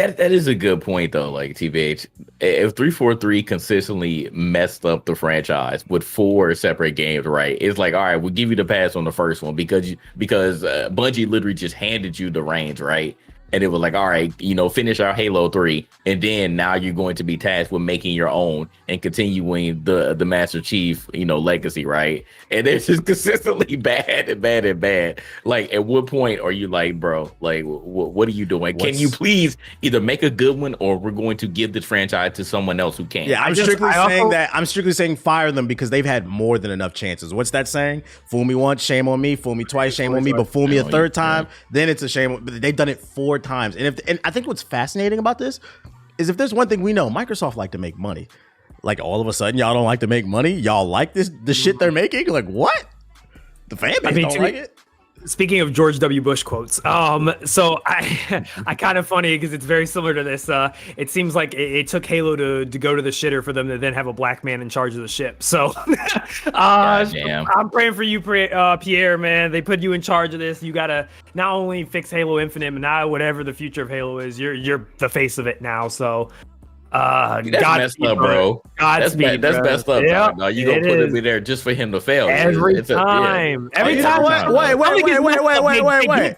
that is a good point though. Like TBH, if 343 consistently messed up the franchise with 4 separate games, right? It's like, all right, we'll give you the pass on the first one because Bungie literally just handed you the reins, right? And it was like, all right, finish our Halo 3, and then now you're going to be tasked with making your own and continuing the Master Chief, legacy, right? And it's just consistently bad and bad and bad. Like, at what point are you like, bro, like, what are you doing? Can you please either make a good one, or we're going to give this franchise to someone else who can? Yeah, I'm strictly saying fire them because they've had more than enough chances. What's that saying? Fool me once, shame on me. Fool me twice, shame on me. But fool me a third time, then it's a shame. But they've done it 4 times. And I think what's fascinating about this is if there's one thing we know, Microsoft like to make money. Like, all of a sudden y'all don't like to make money. Y'all like the shit they're making. Like, what? The fan base don't like it. Speaking of George W. Bush quotes, so I kind of funny because it's very similar to this. It seems like it took Halo to go to the shitter for them to then have a black man in charge of the ship. So I'm praying for you, Pierre, man. They put you in charge of this. You gotta not only fix Halo Infinite, but now whatever the future of Halo is, you're the face of it now. So. That's messed up, bro. That's messed up. Yeah, no, you gonna put him in there just for him to fail every time. Wait.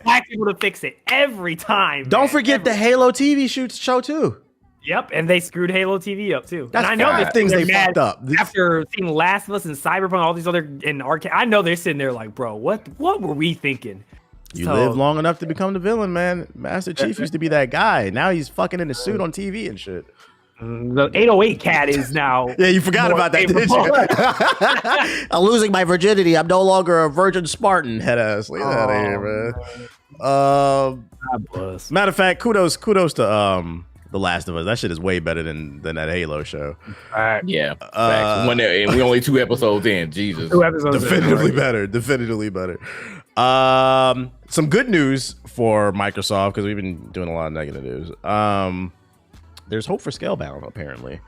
Black people to fix it every time. Don't forget the Halo TV show too. Yep, and they screwed Halo TV up too. That's and I know the things they fucked up after seeing Last of Us and Cyberpunk, all these other in arcade. I know they're sitting there like, bro, what were we thinking? You live long enough to become the villain, man. Master Chief used to be that guy. Now he's fucking in a suit on TV and shit. The 808 cat is now. Yeah, you forgot about that, didn't you? I'm losing my virginity. I'm no longer a virgin Spartan. Head ass. Leave that out of here, man. Matter of fact, kudos to The Last of Us. That shit is way better than that Halo show. Yeah. We only 2 episodes in. Jesus. 2 episodes. Definitively better. Some good news for Microsoft because we've been doing a lot of negative news. There's hope for Scalebound, apparently.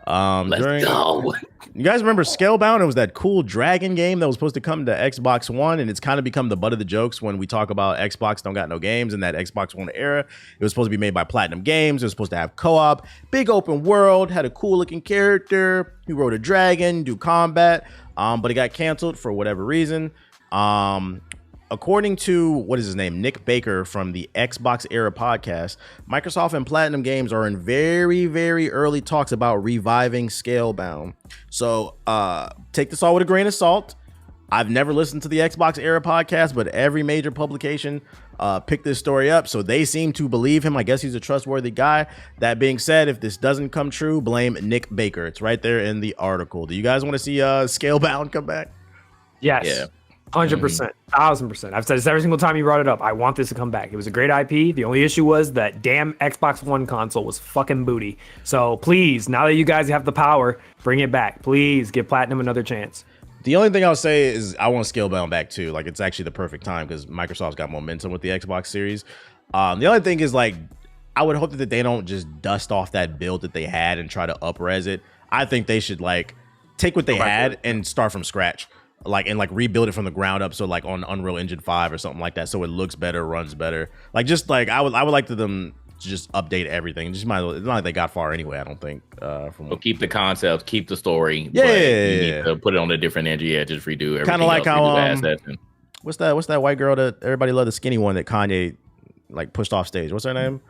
Let's go. You guys remember Scalebound? It was that cool dragon game that was supposed to come to Xbox One, and it's kind of become the butt of the jokes when we talk about Xbox don't got no games in that Xbox One era. It was supposed to be made by Platinum Games. It was supposed to have co-op, big open world, had a cool looking character. He rode a dragon, do combat, but it got canceled for whatever reason. According to, what is his name, Nick Baker from the Xbox Era podcast, Microsoft and Platinum Games are in very, very early talks about reviving Scalebound. So take this all with a grain of salt. I've never listened to the Xbox Era podcast, but every major publication picked this story up. So they seem to believe him. I guess he's a trustworthy guy. That being said, if this doesn't come true, blame Nick Baker. It's right there in the article. Do you guys want to see Scalebound come back? Yes. Yeah. 100%, 1000%. I've said this every single time you brought it up. I want this to come back. It was a great IP. The only issue was that damn Xbox One console was fucking booty. So please, now that you guys have the power, bring it back. Please give Platinum another chance. The only thing I'll say is I want Scalebound back too. Like, it's actually the perfect time because Microsoft's got momentum with the Xbox Series. The only thing is, like, I would hope that they don't just dust off that build that they had and try to up-res it. I think they should, like, take what they had and start from scratch. And rebuild it from the ground up, so like on Unreal Engine 5 or something like that, so it looks better, runs better. Like, just like I would like them to just update everything. Just might as well, it's not like they got far anyway, I don't think. So keep the concept, keep the story. Yeah, but you need to put it on a different engine. Yeah, just redo everything. Kind of like how what's that white girl that everybody loved, the skinny one that Kanye like pushed off stage? What's her name?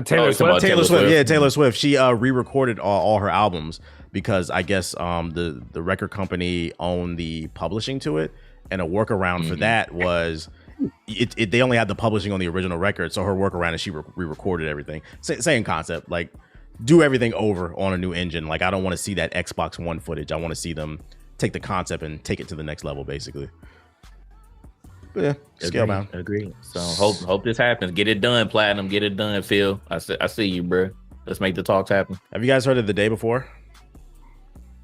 Taylor Swift. Taylor Swift. Yeah, Taylor Swift. She re-recorded all her albums because I guess the record company owned the publishing to it, and a workaround for that was they only had the publishing on the original record, so her workaround is she re-recorded everything. Same concept, like do everything over on a new engine. Like, I don't want to see that Xbox One footage. I want to see them take the concept and take it to the next level, basically. But yeah, Scalebound. Agree. So hope this happens. Get it done, Platinum. Get it done, Phil. I see you, bro. Let's make the talks happen. Have you guys heard of The Day Before?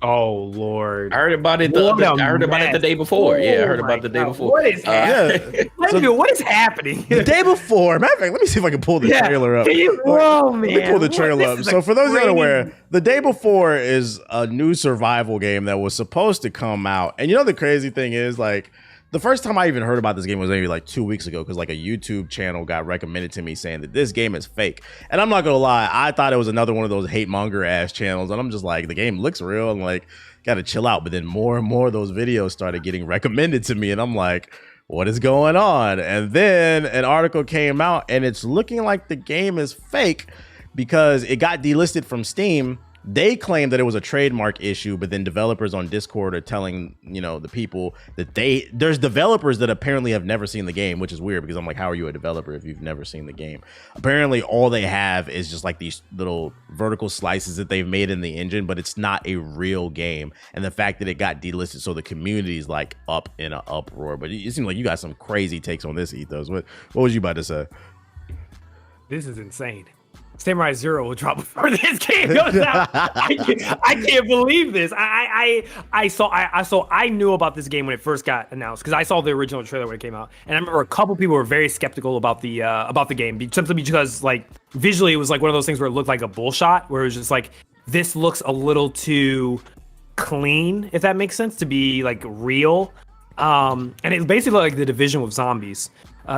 Oh Lord! I heard about it. I heard about it the day before. Yeah, I heard about the day before. What is happening? What is happening? The day before. Matter of fact, let me see if I can pull the trailer up. Man. Let me pull the trailer up. So for those that are aware, The Day Before is a new survival game that was supposed to come out. And you know the crazy thing is, like, the first time I even heard about this game was maybe like 2 weeks ago, because like a YouTube channel got recommended to me saying that this game is fake. And I'm not gonna lie, I thought it was another one of those hate monger ass channels, and I'm just like, the game looks real and like gotta chill out. But then more and more of those videos started getting recommended to me, and I'm like, what is going on? And then an article came out and it's looking like the game is fake because it got delisted from Steam. They claim that it was a trademark issue, but then developers on Discord are telling, you know, the people that there's developers that apparently have never seen the game, which is weird because I'm like, how are you a developer if you've never seen the game? Apparently all they have is just like these little vertical slices that they've made in the engine, but it's not a real game. And the fact that it got delisted, so the community's like up in an uproar. But it seems like you got some crazy takes on this, Ethos. What was you about to say? This is insane. Samurai Zero will drop before this game goes out. I can't believe this. I knew about this game when it first got announced because I saw the original trailer when it came out, and I remember a couple people were very skeptical about the game simply because like visually it was like one of those things where it looked like a bull shot, where it was just like, this looks a little too clean, if that makes sense, to be like real. And it basically looked like The Division with zombies.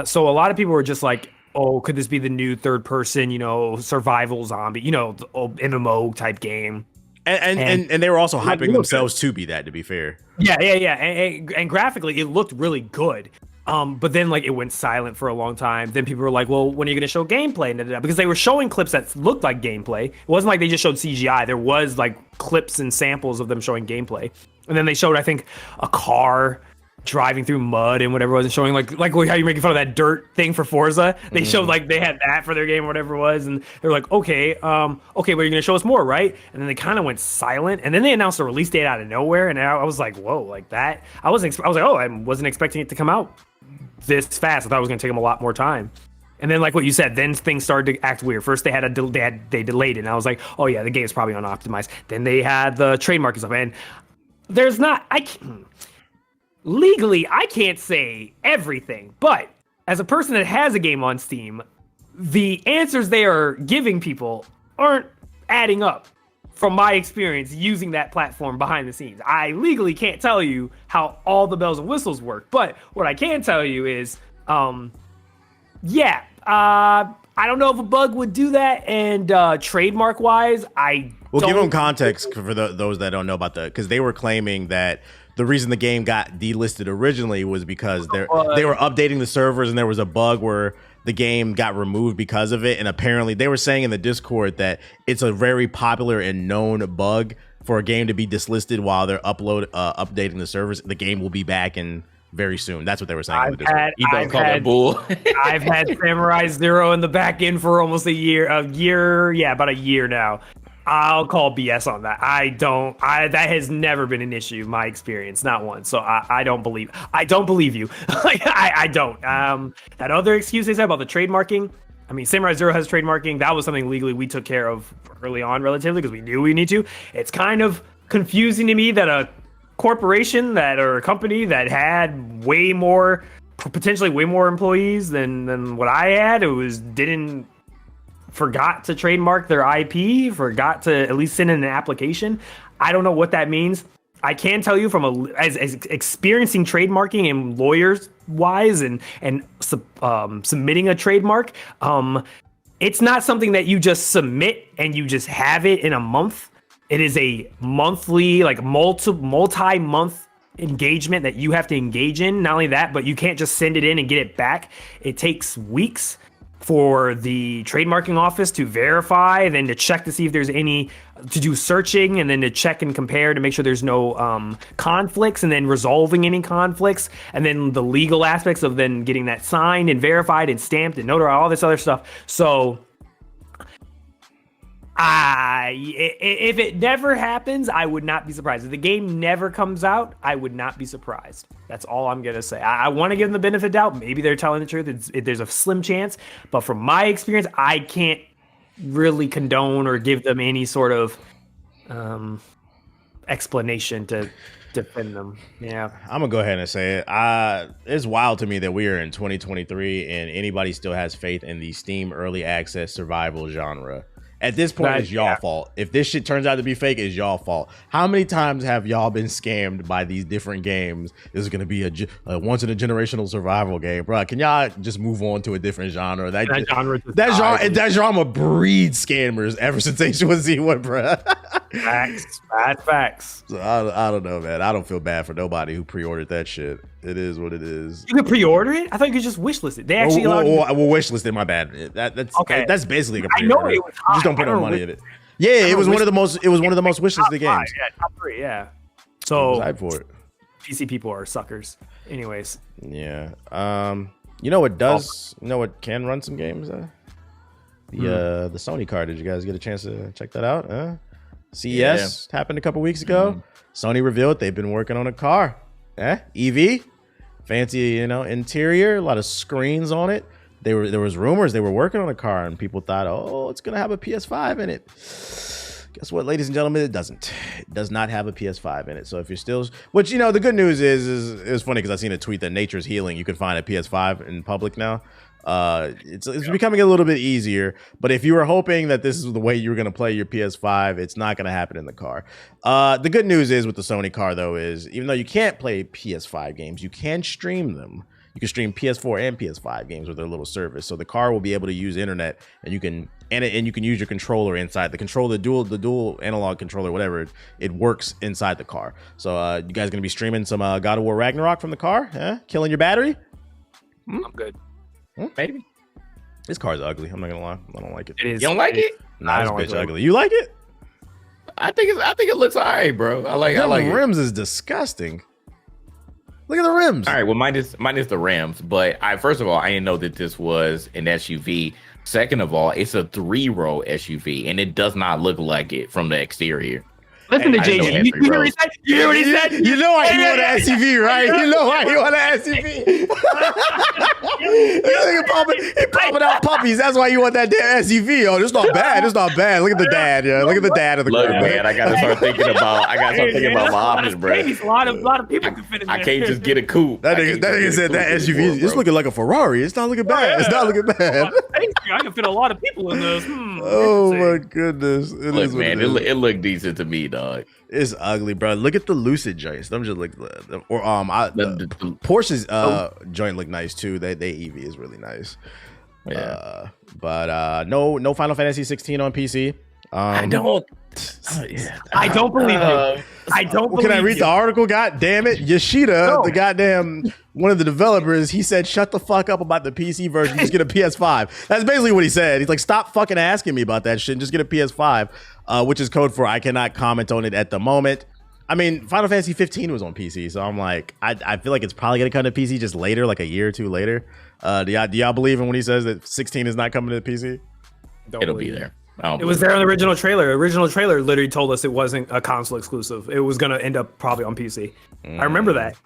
So a lot of people were just like, oh, could this be the new third person, you know, survival zombie, you know, the old MMO type game? And they were also hyping themselves to be that, to be fair. Yeah. And graphically, it looked really good. But then like it went silent for a long time. Then people were like, well, when are you going to show gameplay? Because they were showing clips that looked like gameplay. It wasn't like they just showed CGI. There was like clips and samples of them showing gameplay. And then they showed, I think, a car driving through mud and whatever it was, and showing like how you're making fun of that dirt thing for Forza. They showed like they had that for their game or whatever it was, and they're like, okay, but you're gonna show us more, right? And then they kind of went silent, and then they announced a release date out of nowhere, and I was like, whoa, like that. I was like, oh, I wasn't expecting it to come out this fast. I thought it was gonna take them a lot more time. And then, like what you said, then things started to act weird. First, they delayed it, and I was like, oh yeah, the game's probably unoptimized. Then they had the trademark and stuff, and legally, I can't say everything, but as a person that has a game on Steam, the answers they are giving people aren't adding up from my experience using that platform behind the scenes. I legally can't tell you how all the bells and whistles work, but what I can tell you is, I don't know if a bug would do that, and trademark-wise, We'll give them context for those that don't know about because they were claiming that the reason the game got delisted originally was because they were updating the servers and there was a bug where the game got removed because of it. And apparently they were saying in the Discord that it's a very popular and known bug for a game to be dislisted while they're updating the servers. The game will be back in very soon. That's what they were saying. I've had Samurai Zero in the back end for almost a year, about a year now. I'll call BS on that. That has never been an issue in my experience, not once. So I don't believe you. Like I don't. That other excuse they said about the trademarking, I mean, Samurai Zero has trademarking. That was something legally we took care of early on relatively because we knew we need to. It's kind of confusing to me that a corporation or a company that had potentially way more employees than what I had, forgot to trademark their IP, forgot to at least send in an application. I don't know what that means. I can tell you as experiencing trademarking and lawyers wise and submitting a trademark, it's not something that you just submit and you just have it in a month. It is a monthly, like multi-month engagement that you have to engage in. Not only that, but you can't just send it in and get it back. It takes weeks for the trademarking office to verify, then to check to see if there's to do searching, and then to check and compare to make sure there's no conflicts, and then resolving any conflicts, and then the legal aspects of then getting that signed and verified and stamped and notarized, all this other stuff. So If it never happens, I would not be surprised. If the game never comes out, I would not be surprised. That's all I'm gonna say. I want to give them the benefit of the doubt. Maybe they're telling the truth. There's a slim chance, but from my experience, I can't really condone or give them any sort of explanation to defend them. Yeah, I'm gonna go ahead and say it. It's wild to me that we are in 2023 and anybody still has faith in the Steam early access survival genre. At this point, it's y'all fault. If this shit turns out to be fake, it's y'all fault. How many times have y'all been scammed by these different games? This is going to be a once in a generational survival game, bro. Can y'all just move on to a different genre? That genre breeds scammers ever since H1Z1, bro. Facts, bad facts. So I don't know, man. I don't feel bad for nobody who pre-ordered that shit. It is what it is. You can pre-order it? I thought you could just wishlist it. They actually allowed you. Well, wishlist it. My bad. That's okay. That's basically a pre-order. I know it was high. Just don't put no money in it. Yeah, it was one of the most. It was one of the most wishlisted games. Yeah, top 3. Yeah. So for it. PC people are suckers. Anyways. Yeah. You know what does? You know what can run some games? The Sony card. Did you guys get a chance to check that out? CES happened a couple weeks ago. Sony revealed they've been working on a car. EV, fancy, interior, a lot of screens on it. There was rumors they were working on a car, and people thought, oh, it's gonna have a PS5 in it. Guess what, ladies and gentlemen, it doesn't. It does not have a PS5 in it. So if you're still, which the good news is funny because I seen a tweet that Nature's Healing, you can find a PS5 in public now. It's becoming a little bit easier, but if you were hoping that this is the way you were going to play your PS5, it's not going to happen in the car. The good news is with the Sony car though is even though you can't play PS5 games, you can stream them. You can stream PS4 and PS5 games with their little service. So the car will be able to use internet, and you can use your controller inside the controller, the dual analog controller, whatever. It works inside the car. So you guys going to be streaming some God of War Ragnarok from the car? Killing your battery? I'm good. Maybe. This car's ugly. I'm not gonna lie. I don't like it. It is. You don't like it? Nah, this bitch ugly. You like it? I think it looks alright, bro. I like the rims is disgusting. Look at the rims. All right, well, mine is the rims, but first of all, I didn't know that this was an SUV. Second of all, it's a 3-row SUV, and it does not look like it from the exterior. Listen to JJ. You hear what he said? You hear what he said? You know why he want an SUV, right? You know why he want an SUV. He popping out puppies. That's why you want that damn SUV. Oh, it's not bad. It's not bad. Look at the dad. Yeah, look at the dad of the car. Man, I gotta start thinking about my options, bro. A lot of people can fit in there. I can't just get a coupe. That nigga said that SUV. It's looking like a Ferrari. It's not looking bad. It's not looking bad. I can fit a lot of people in this. Oh my goodness. Look, man, it looked decent to me, dog. It's ugly, bro. Look at the Lucid joints. Them just look, Porsche's joint look nice too. They EV is really nice. Yeah. But no Final Fantasy 16 on PC. I don't believe you. I don't believe Can I read the article? God damn it. Yoshida, the goddamn one of the developers, he said, shut the fuck up about the PC version. Just get a PS5. That's basically what he said. He's like, stop fucking asking me about that shit and just get a PS5, which is code for I cannot comment on it at the moment. I mean, Final Fantasy 15 was on PC, so I'm like, I feel like it's probably going to come to PC just later, like a year or two later. Do y'all believe him when he says that 16 is not coming to the PC? It'll be there. It was there in the original trailer. The original trailer literally told us it wasn't a console exclusive. It was going to end up probably on PC. I remember that.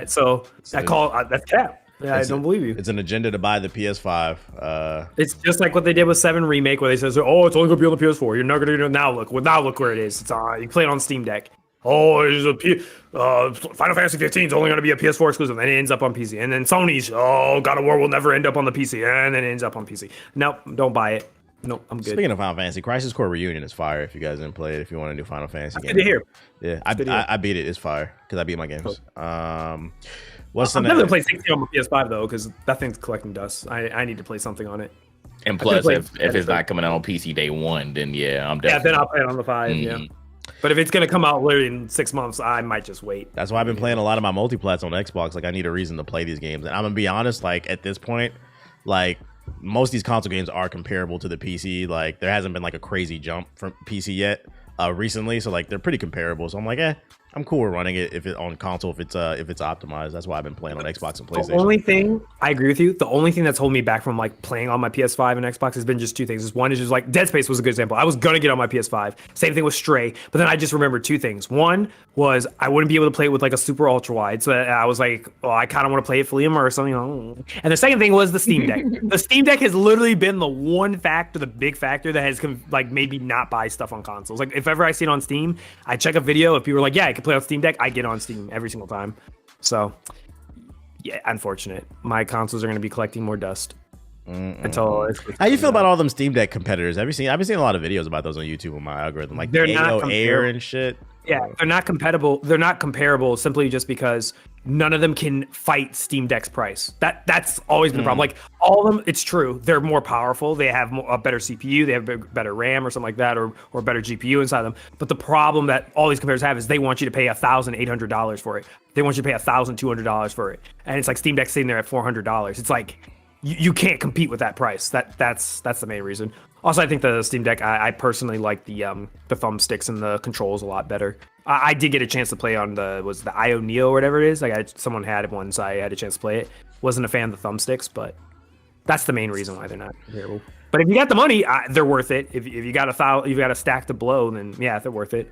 So that's cap. Yeah, I don't believe you. It's an agenda to buy the PS5. It's just like what they did with 7 Remake, where they says, "Oh, it's only gonna be on the PS4. You're not gonna do it now. Look where it is. It's on. You play it on Steam Deck. Oh, it's Final Fantasy 15 is only gonna be a PS4 exclusive, and it ends up on PC. And then Sony's, God of War will never end up on the PC, and then it ends up on PC. Nope, don't buy it. Nope, I'm good. Speaking of Final Fantasy, Crisis Core Reunion is fire. If you guys didn't play it, if you want a new Final Fantasy game, good to hear. Yeah, I beat it. It's fire because I beat my games. Cool. I'm never gonna play 16 on my PS5 though, because that thing's collecting dust. I need to play something on it. And plus, if it's not coming out on PC day one, then I'm definitely. Yeah, then I'll play it on the 5. Yeah. But if it's gonna come out literally in 6 months, I might just wait. That's why I've been playing a lot of my multiplats on Xbox. Like I need a reason to play these games, and I'm gonna be honest. Like at this point, like most of these console games are comparable to the PC. Like there hasn't been like a crazy jump from PC yet recently, so like they're pretty comparable. So I'm like, I'm I'm cool with running it if it on console if it's optimized. That's why I've been playing on Xbox and PlayStation. The only thing I agree with you. The only thing that's holding me back from like playing on my PS5 and Xbox has been just two things. One is just like Dead Space was a good example. I was gonna get on my PS5. Same thing with Stray, but then I just remembered two things. One was I wouldn't be able to play it with like a super ultra wide, so I was like, well, I kind of want to play it fully immersed. And the second thing was the Steam Deck. The Steam Deck has literally been the one factor, the big factor that has like made me not buy stuff on consoles. Like if ever I see it on Steam, I check a video. If people are like, yeah, I can play on Steam Deck, I get on Steam every single time. So yeah, unfortunate. My consoles are going to be collecting more dust until it's how you feel about all them Steam Deck competitors? I've been seeing a lot of videos about those on YouTube on my algorithm, like they're not Air and shit. Yeah, they're not compatible. They're not comparable simply just because none of them can fight Steam Deck's price. That's always been the problem. Like all of them, it's true. They're more powerful. They have a better CPU. They have better RAM or something like that, or better GPU inside them. But the problem that all these competitors have is they want you to pay $1,800 for it. They want you to pay $1,200 for it, and it's like Steam Deck's sitting there at $400. It's like you can't compete with that price. That's the main reason. Also, I think the Steam Deck, I personally like the thumbsticks and the controls a lot better. I did get a chance to play on the IO Neo or whatever it is. Someone had it once, so I had a chance to play it. Wasn't a fan of the thumbsticks, but that's the main reason why they're not comparable. But if you got the money, they're worth it. If you got a stack to blow, then yeah, they're worth it.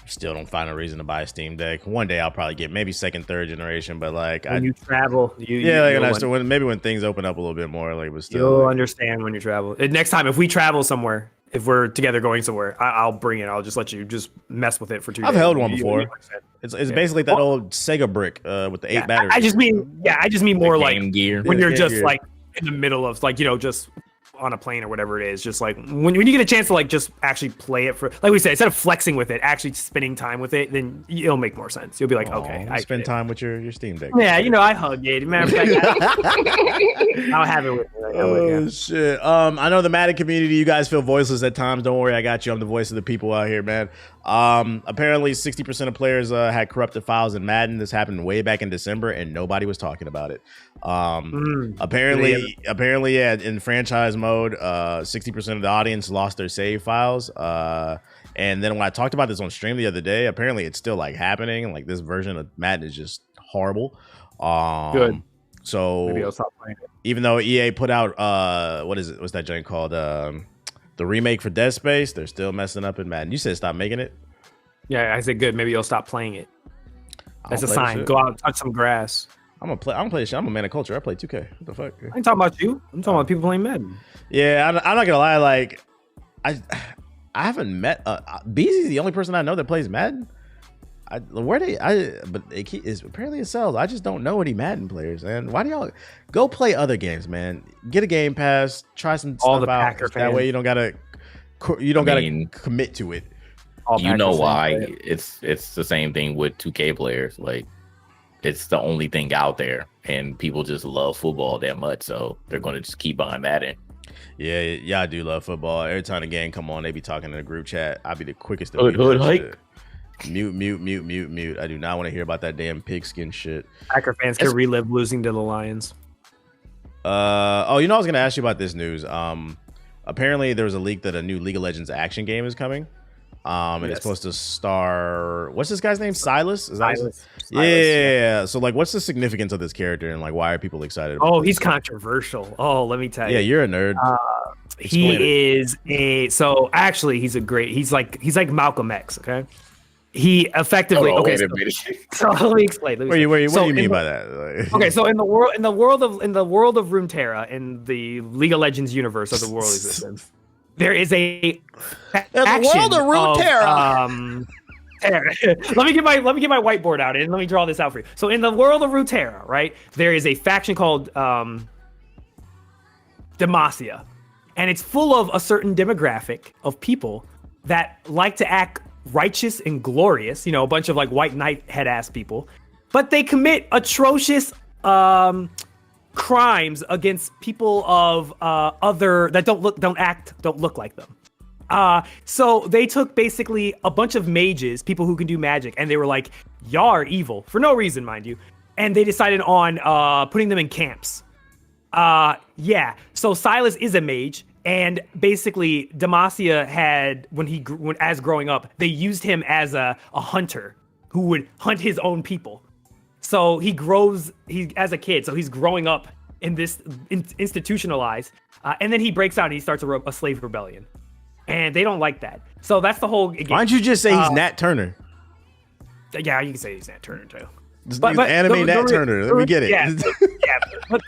Still don't find a reason to buy a Steam Deck. One day I'll probably get maybe second, third generation, but like when you travel, maybe when things open up a little bit more, like, but still, you'll understand when you travel. Next time, if we travel somewhere, if we're together going somewhere, I'll bring it. I'll just let you just mess with it for 2 days. I've held one before. It's basically that old Sega brick with the 8 batteries. I just mean more like gear. When you're just like in the middle of like, just on a plane or whatever it is, just like when you get a chance to like just actually play it for, like we said, instead of flexing with it, actually spending time with it, then it'll make more sense. You'll be like, okay, I spend time with your Steam Deck. Yeah, I hug it. Matter of fact, I'll have it with me. Oh shit! I know the Madden community. You guys feel voiceless at times. Don't worry, I got you. I'm the voice of the people out here, man. Apparently, 60% of players had corrupted files in Madden. This happened way back in December, and nobody was talking about it. Apparently, yeah, in franchise mode, 60% of the audience lost their save files. And then when I talked about this on stream the other day, apparently it's still like happening. Like this version of Madden is just horrible. Good. So maybe I'll stop playing it. Even though EA put out what is it? What's that joint called? The remake for Dead Space. They're still messing up in Madden. You said stop making it. Yeah, I said good. Maybe you'll stop playing it. That's a sign. Go out and touch some grass. I'm gonna play this shit. I'm a man of culture. I play 2K. What the fuck? I ain't talking about you. I'm talking about people playing Madden. Yeah, I'm not gonna lie. Like, I haven't met BZ's the only person I know that plays Madden. But apparently it sells. I just don't know any Madden players. And why do y'all go play other games, man? Get a Game Pass. Try some stuff out. Packer that fans. way you don't gotta commit to it. You know why? It's the same thing with 2K players. Like, it's the only thing out there, and people just love football that much, so they're going to just keep buying Madden. Yeah, I do love football. Every time the game come on, they be talking in the group chat. I'll be the quickest to hood hike. Mute. I do not want to hear about that damn pigskin shit. Packer fans can relive losing to the Lions. I was going to ask you about this news. Apparently there was a leak that a new League of Legends action game is coming. And it's supposed to star, what's this guy's name? Silas? Silas. Yeah. So like, what's the significance of this character, and like, why are people excited about Oh, he's controversial. Oh, let me tell you. Yeah, you're a nerd. He's like Malcolm X. Okay. He effectively. So let me explain. What do you mean by that? Okay, so in the world of Runeterra, in the League of Legends universe of the world existence, there is a world of Runeterra. let me get my whiteboard out and let me draw this out for you. So in the world of Runeterra, right, there is a faction called Demacia, and it's full of a certain demographic of people that like to act righteous and glorious, a bunch of like white knight head ass people, but they commit atrocious crimes against people of other that don't look like them. So they took basically a bunch of mages, people who can do magic, and they were like, y'all are evil for no reason, mind you, and they decided on putting them in camps. So Silas is a mage. And basically, Demacia had, when growing up, they used him as a hunter who would hunt his own people. So he as a kid, so he's growing up in this institutionalized, and then he breaks out and he starts a slave rebellion, and they don't like that. So that's the whole game. Why don't you just say he's Nat Turner? Yeah, you can say he's Nat Turner too. But anime Nat Turner. Let me get it. Yeah, but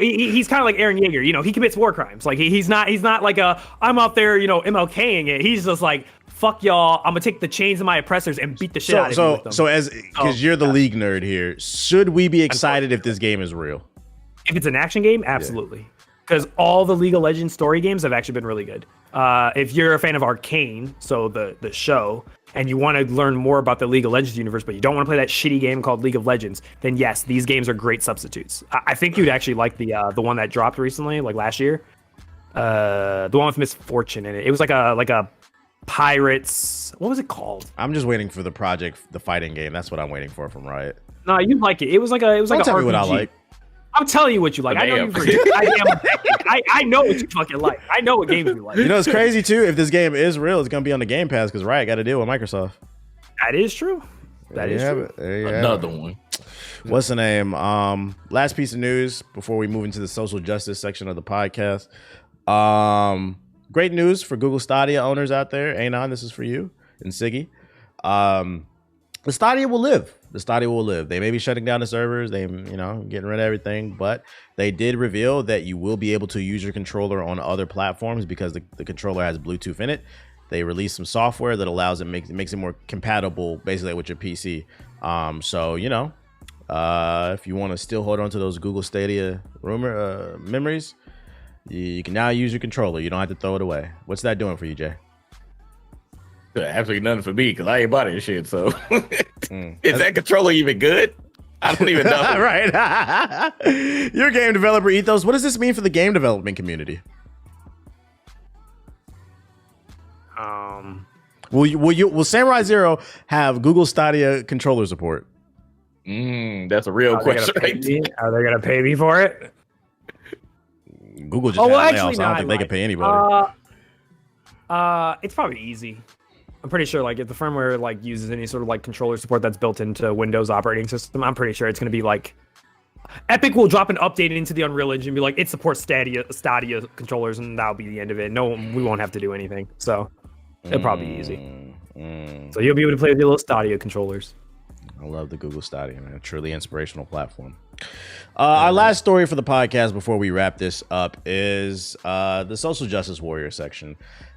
he's kind of like Eren Yeager. He commits war crimes. Like he's not like I'm out there, MLKing it. He's just like, fuck y'all. I'm gonna take the chains of my oppressors and beat the shit out of you with them. So because you're the league nerd here, should we be excited if this game is real? If it's an action game, absolutely. Because all the League of Legends story games have actually been really good. If you're a fan of Arcane, so the show, and you want to learn more about the League of Legends universe, but you don't want to play that shitty game called League of Legends, then yes, these games are great substitutes. I think you'd actually like the one that dropped recently, like last year. The one with Miss Fortune in it. It was like a Pirates. What was it called? I'm just waiting for the fighting game. That's what I'm waiting for from Riot. No, you'd like it. It was like a Tell me RPG. what I like. I'm telling you what you like. I know you I know what you fucking like. I know what games you like. You know, it's crazy too. If this game is real, it's gonna be on the Game Pass because Riot got to deal with Microsoft. That is true. That is true. Another one. What's the name? Last piece of news before we move into the social justice section of the podcast. Great news for Google Stadia owners out there. Anon, this is for you and Siggy. The Stadia will live. The Stadia will live. They may be shutting down the servers. They, getting rid of everything, but they did reveal that you will be able to use your controller on other platforms because the controller has Bluetooth in it. They released some software that allows it makes it more compatible, basically, with your PC. If you want to still hold on to those Google Stadia memories, you can now use your controller. You don't have to throw it away. What's that doing for you, Jay? Absolutely nothing for me because I ain't bought this shit. So, is that controller even good? I don't even know. Right. You're a game developer, Ethos. What does this mean for the game development community? Will Samurai Zero have Google Stadia controller support? That's a real question. Are they gonna pay me for it? Google just had layoffs. I don't think they can pay anybody. It's probably easy. I'm pretty sure, like, if the firmware uses any sort of controller support that's built into Windows operating system, I'm pretty sure it's gonna be Epic will drop an update into the Unreal Engine and be like, it supports Stadia controllers, and that'll be the end of it. No, we won't have to do anything. So it'll probably be easy. So you'll be able to play with your little Stadia controllers. I love the Google Stadia, man. Truly inspirational platform. Our last story for the podcast before we wrap this up is the social justice warrior section.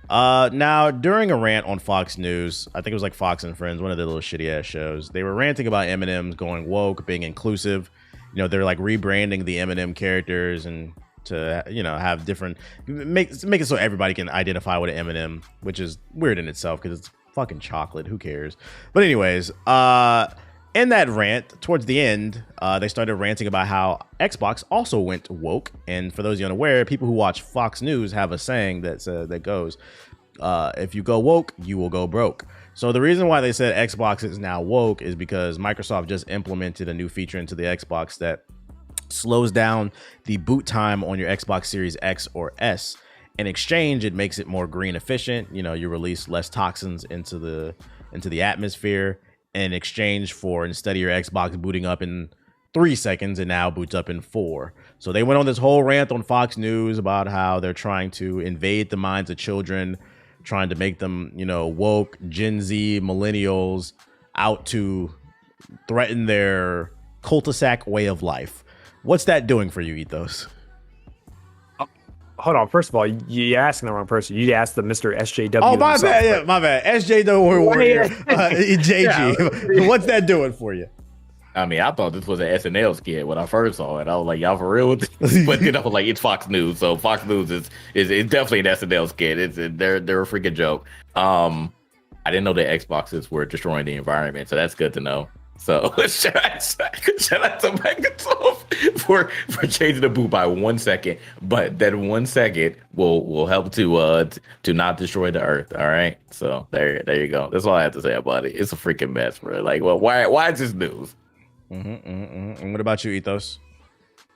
Now, during a rant on Fox News, I think it was Fox and Friends, one of the little shitty ass shows, they were ranting about Eminem's going woke, being inclusive. They're rebranding the Eminem characters and to have different make it so everybody can identify with an Eminem, which is weird in itself because it's fucking chocolate. Who cares? But anyways, in that rant, towards the end, they started ranting about how Xbox also went woke. And for those of you unaware, people who watch Fox News have a saying that goes, if you go woke, you will go broke. So the reason why they said Xbox is now woke is because Microsoft just implemented a new feature into the Xbox that slows down the boot time on your Xbox Series X or S. In exchange, it makes it more green efficient. You release less toxins into the atmosphere. In exchange for, instead of your Xbox booting up in 3 seconds, it now boots up in 4. So they went on this whole rant on Fox News about how they're trying to invade the minds of children, trying to make them, woke, Gen Z, millennials, out to threaten their cul-de-sac way of life. What's that doing for you, Ethos? Hold on. First of all, you're asking the wrong person. You asked the Mr. SJW. Oh, my bad. Yeah, my bad. SJW Warrior. JG. What's that doing for you? I mean, I thought this was an SNL skit when I first saw it. I was like, y'all for real with this? But then I was like, it's Fox News. So Fox News is definitely an SNL skit. They're a freaking joke. I didn't know that Xboxes were destroying the environment. So that's good to know. So shout out to Microsoft for changing the boot by 1 second, but that 1 second will help to not destroy the earth. All right, so there you go. That's all I have to say about it. It's a freaking mess, bro. Why is this news? And what about you, Ethos?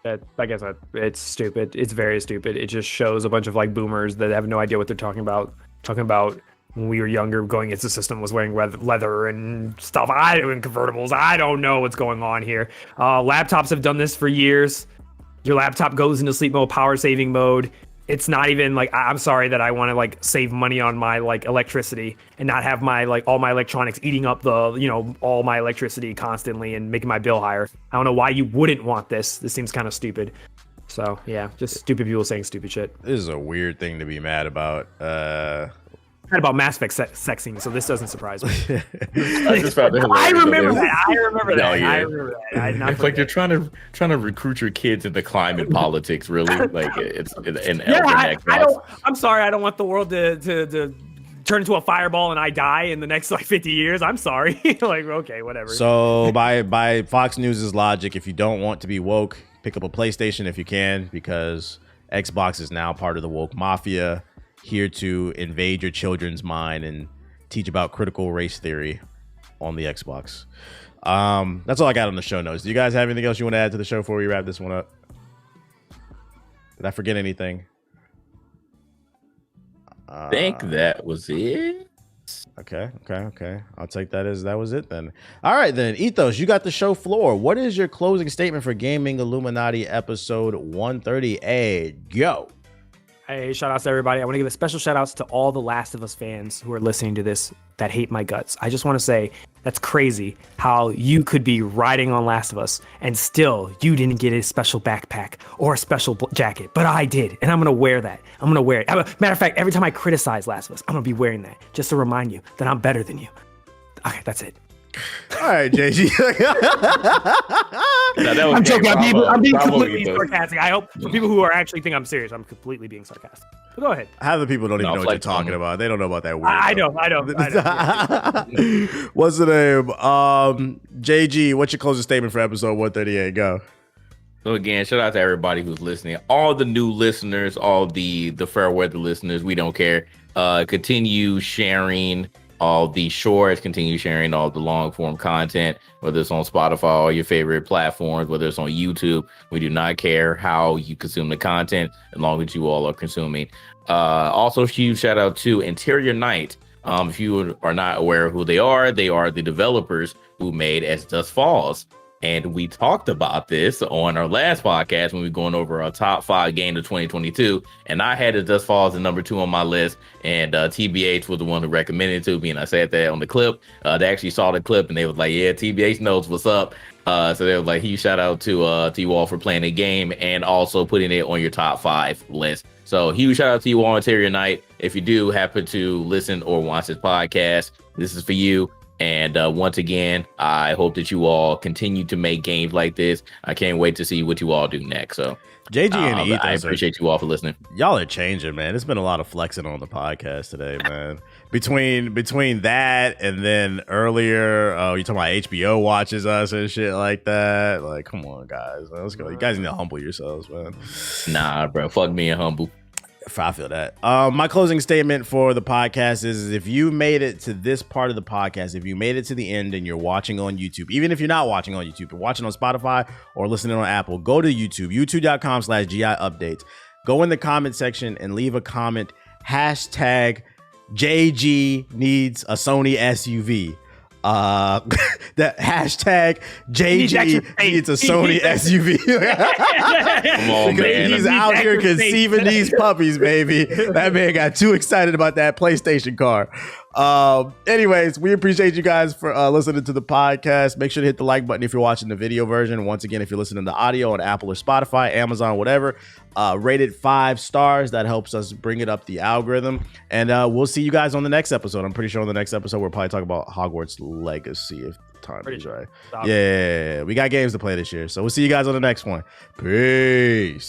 I guess it's stupid. It's very stupid. It just shows a bunch of boomers that have no idea what they're talking about when we were younger, going into the system was wearing leather and stuff. In convertibles. I don't know what's going on here. Laptops have done this for years. Your laptop goes into sleep mode, power saving mode. It's not even like, I'm sorry that I want to like save money on my like electricity and not have my like all my electronics eating up the, you know, all my electricity constantly and making my bill higher. I don't know why you wouldn't want this. This seems kind of stupid. So yeah, just stupid people saying stupid shit. This is a weird thing to be mad about. About Mass Effect sex scenes, so this doesn't surprise me. I remember that. I remember that. It's like you're trying to recruit your kids into climate politics. Really, like it's an I'm sorry. I don't want the world to turn into a fireball and I die in the next like 50 years. I'm sorry. Like okay, whatever. So by Fox News' logic, if you don't want to be woke, pick up a PlayStation if you can, because Xbox is now part of the woke mafia, here to invade your children's mind and teach about critical race theory on the Xbox. That's all I got on the show notes. Do you guys have anything else you want to add to the show before we wrap this one up? Did I forget anything? I think that was it. Okay. I'll take that as that was it then. All right then, Ethos, you got the show floor. What is your closing statement for Gaming Illuminati episode 138? Go. Hey, shout outs to everybody. I want to give a special shout outs to all the Last of Us fans who are listening to this that hate my guts. I just want to say that's crazy how you could be riding on Last of Us and still you didn't get a special backpack or a special jacket, but I did. And I'm going to wear that. I'm going to wear it. Matter of fact, every time I criticize Last of Us, I'm going to be wearing that just to remind you that I'm better than you. Okay, that's it. All right, JG. I'm joking. I'm being completely sarcastic. I hope for people who are actually think I'm serious, I'm completely being sarcastic. But go ahead. Half the people don't even know what you're talking about. They don't know about that weird. I know. What's the name? JG, what's your closing statement for episode 138? Go. So again, shout out to everybody who's listening. All the new listeners, all the fair weather listeners, we don't care. Continue sharing all the shorts, continue sharing all the long form content, whether it's on Spotify, all your favorite platforms, whether it's on YouTube. We do not care how you consume the content as long as you all are consuming. Also, huge shout out to Interior Night. If you are not aware of who they are the developers who made As Dusk Falls. And we talked about this on our last podcast when we were going over our top 5 games of 2022. And I had As Dusk Falls at number 2 on my list. And TBH was the one who recommended it to me. And I said that on the clip. They actually saw the clip and they was like, yeah, TBH knows what's up. So they were like, huge shout out to you all for playing the game and also putting it on your top 5 list. So huge shout out to you all on Interior Night. If you do happen to listen or watch this podcast, this is for you. And once again, I hope that you all continue to make games like this. I can't wait to see what you all do next. So JG and Ethos, I appreciate you all for listening. Y'all are changing, man. It's been a lot of flexing on the podcast today, man. Between that and then earlier, you're talking about HBO watches us and shit like that. Like, come on, guys. Let's go. You guys need to humble yourselves, man. Nah, bro. Fuck me and humble. I feel that. My closing statement for the podcast is if you made it to this part of the podcast, if you made it to the end and you're watching on YouTube, even if you're not watching on YouTube, you're watching on Spotify or listening on Apple, go to YouTube, youtube.com/GI updates. Go in the comment section and leave a comment. Hashtag JG needs a Sony SUV. That hashtag JG needs a Sony SUV. Come on, man. He's out here conceiving these puppies, baby. That man got too excited about that PlayStation car. Anyways, we appreciate you guys for listening to the podcast. Make sure to hit the like button if you're watching the video version. Once again, if you're listening to audio on Apple or Spotify, Amazon, whatever, rate it 5 stars. That helps us bring it up the algorithm. And we'll see you guys on the next episode. I'm pretty sure on the next episode we'll probably talk about Hogwarts Legacy if time is right. Yeah, we got games to play this year. So we'll see you guys on the next one. Peace.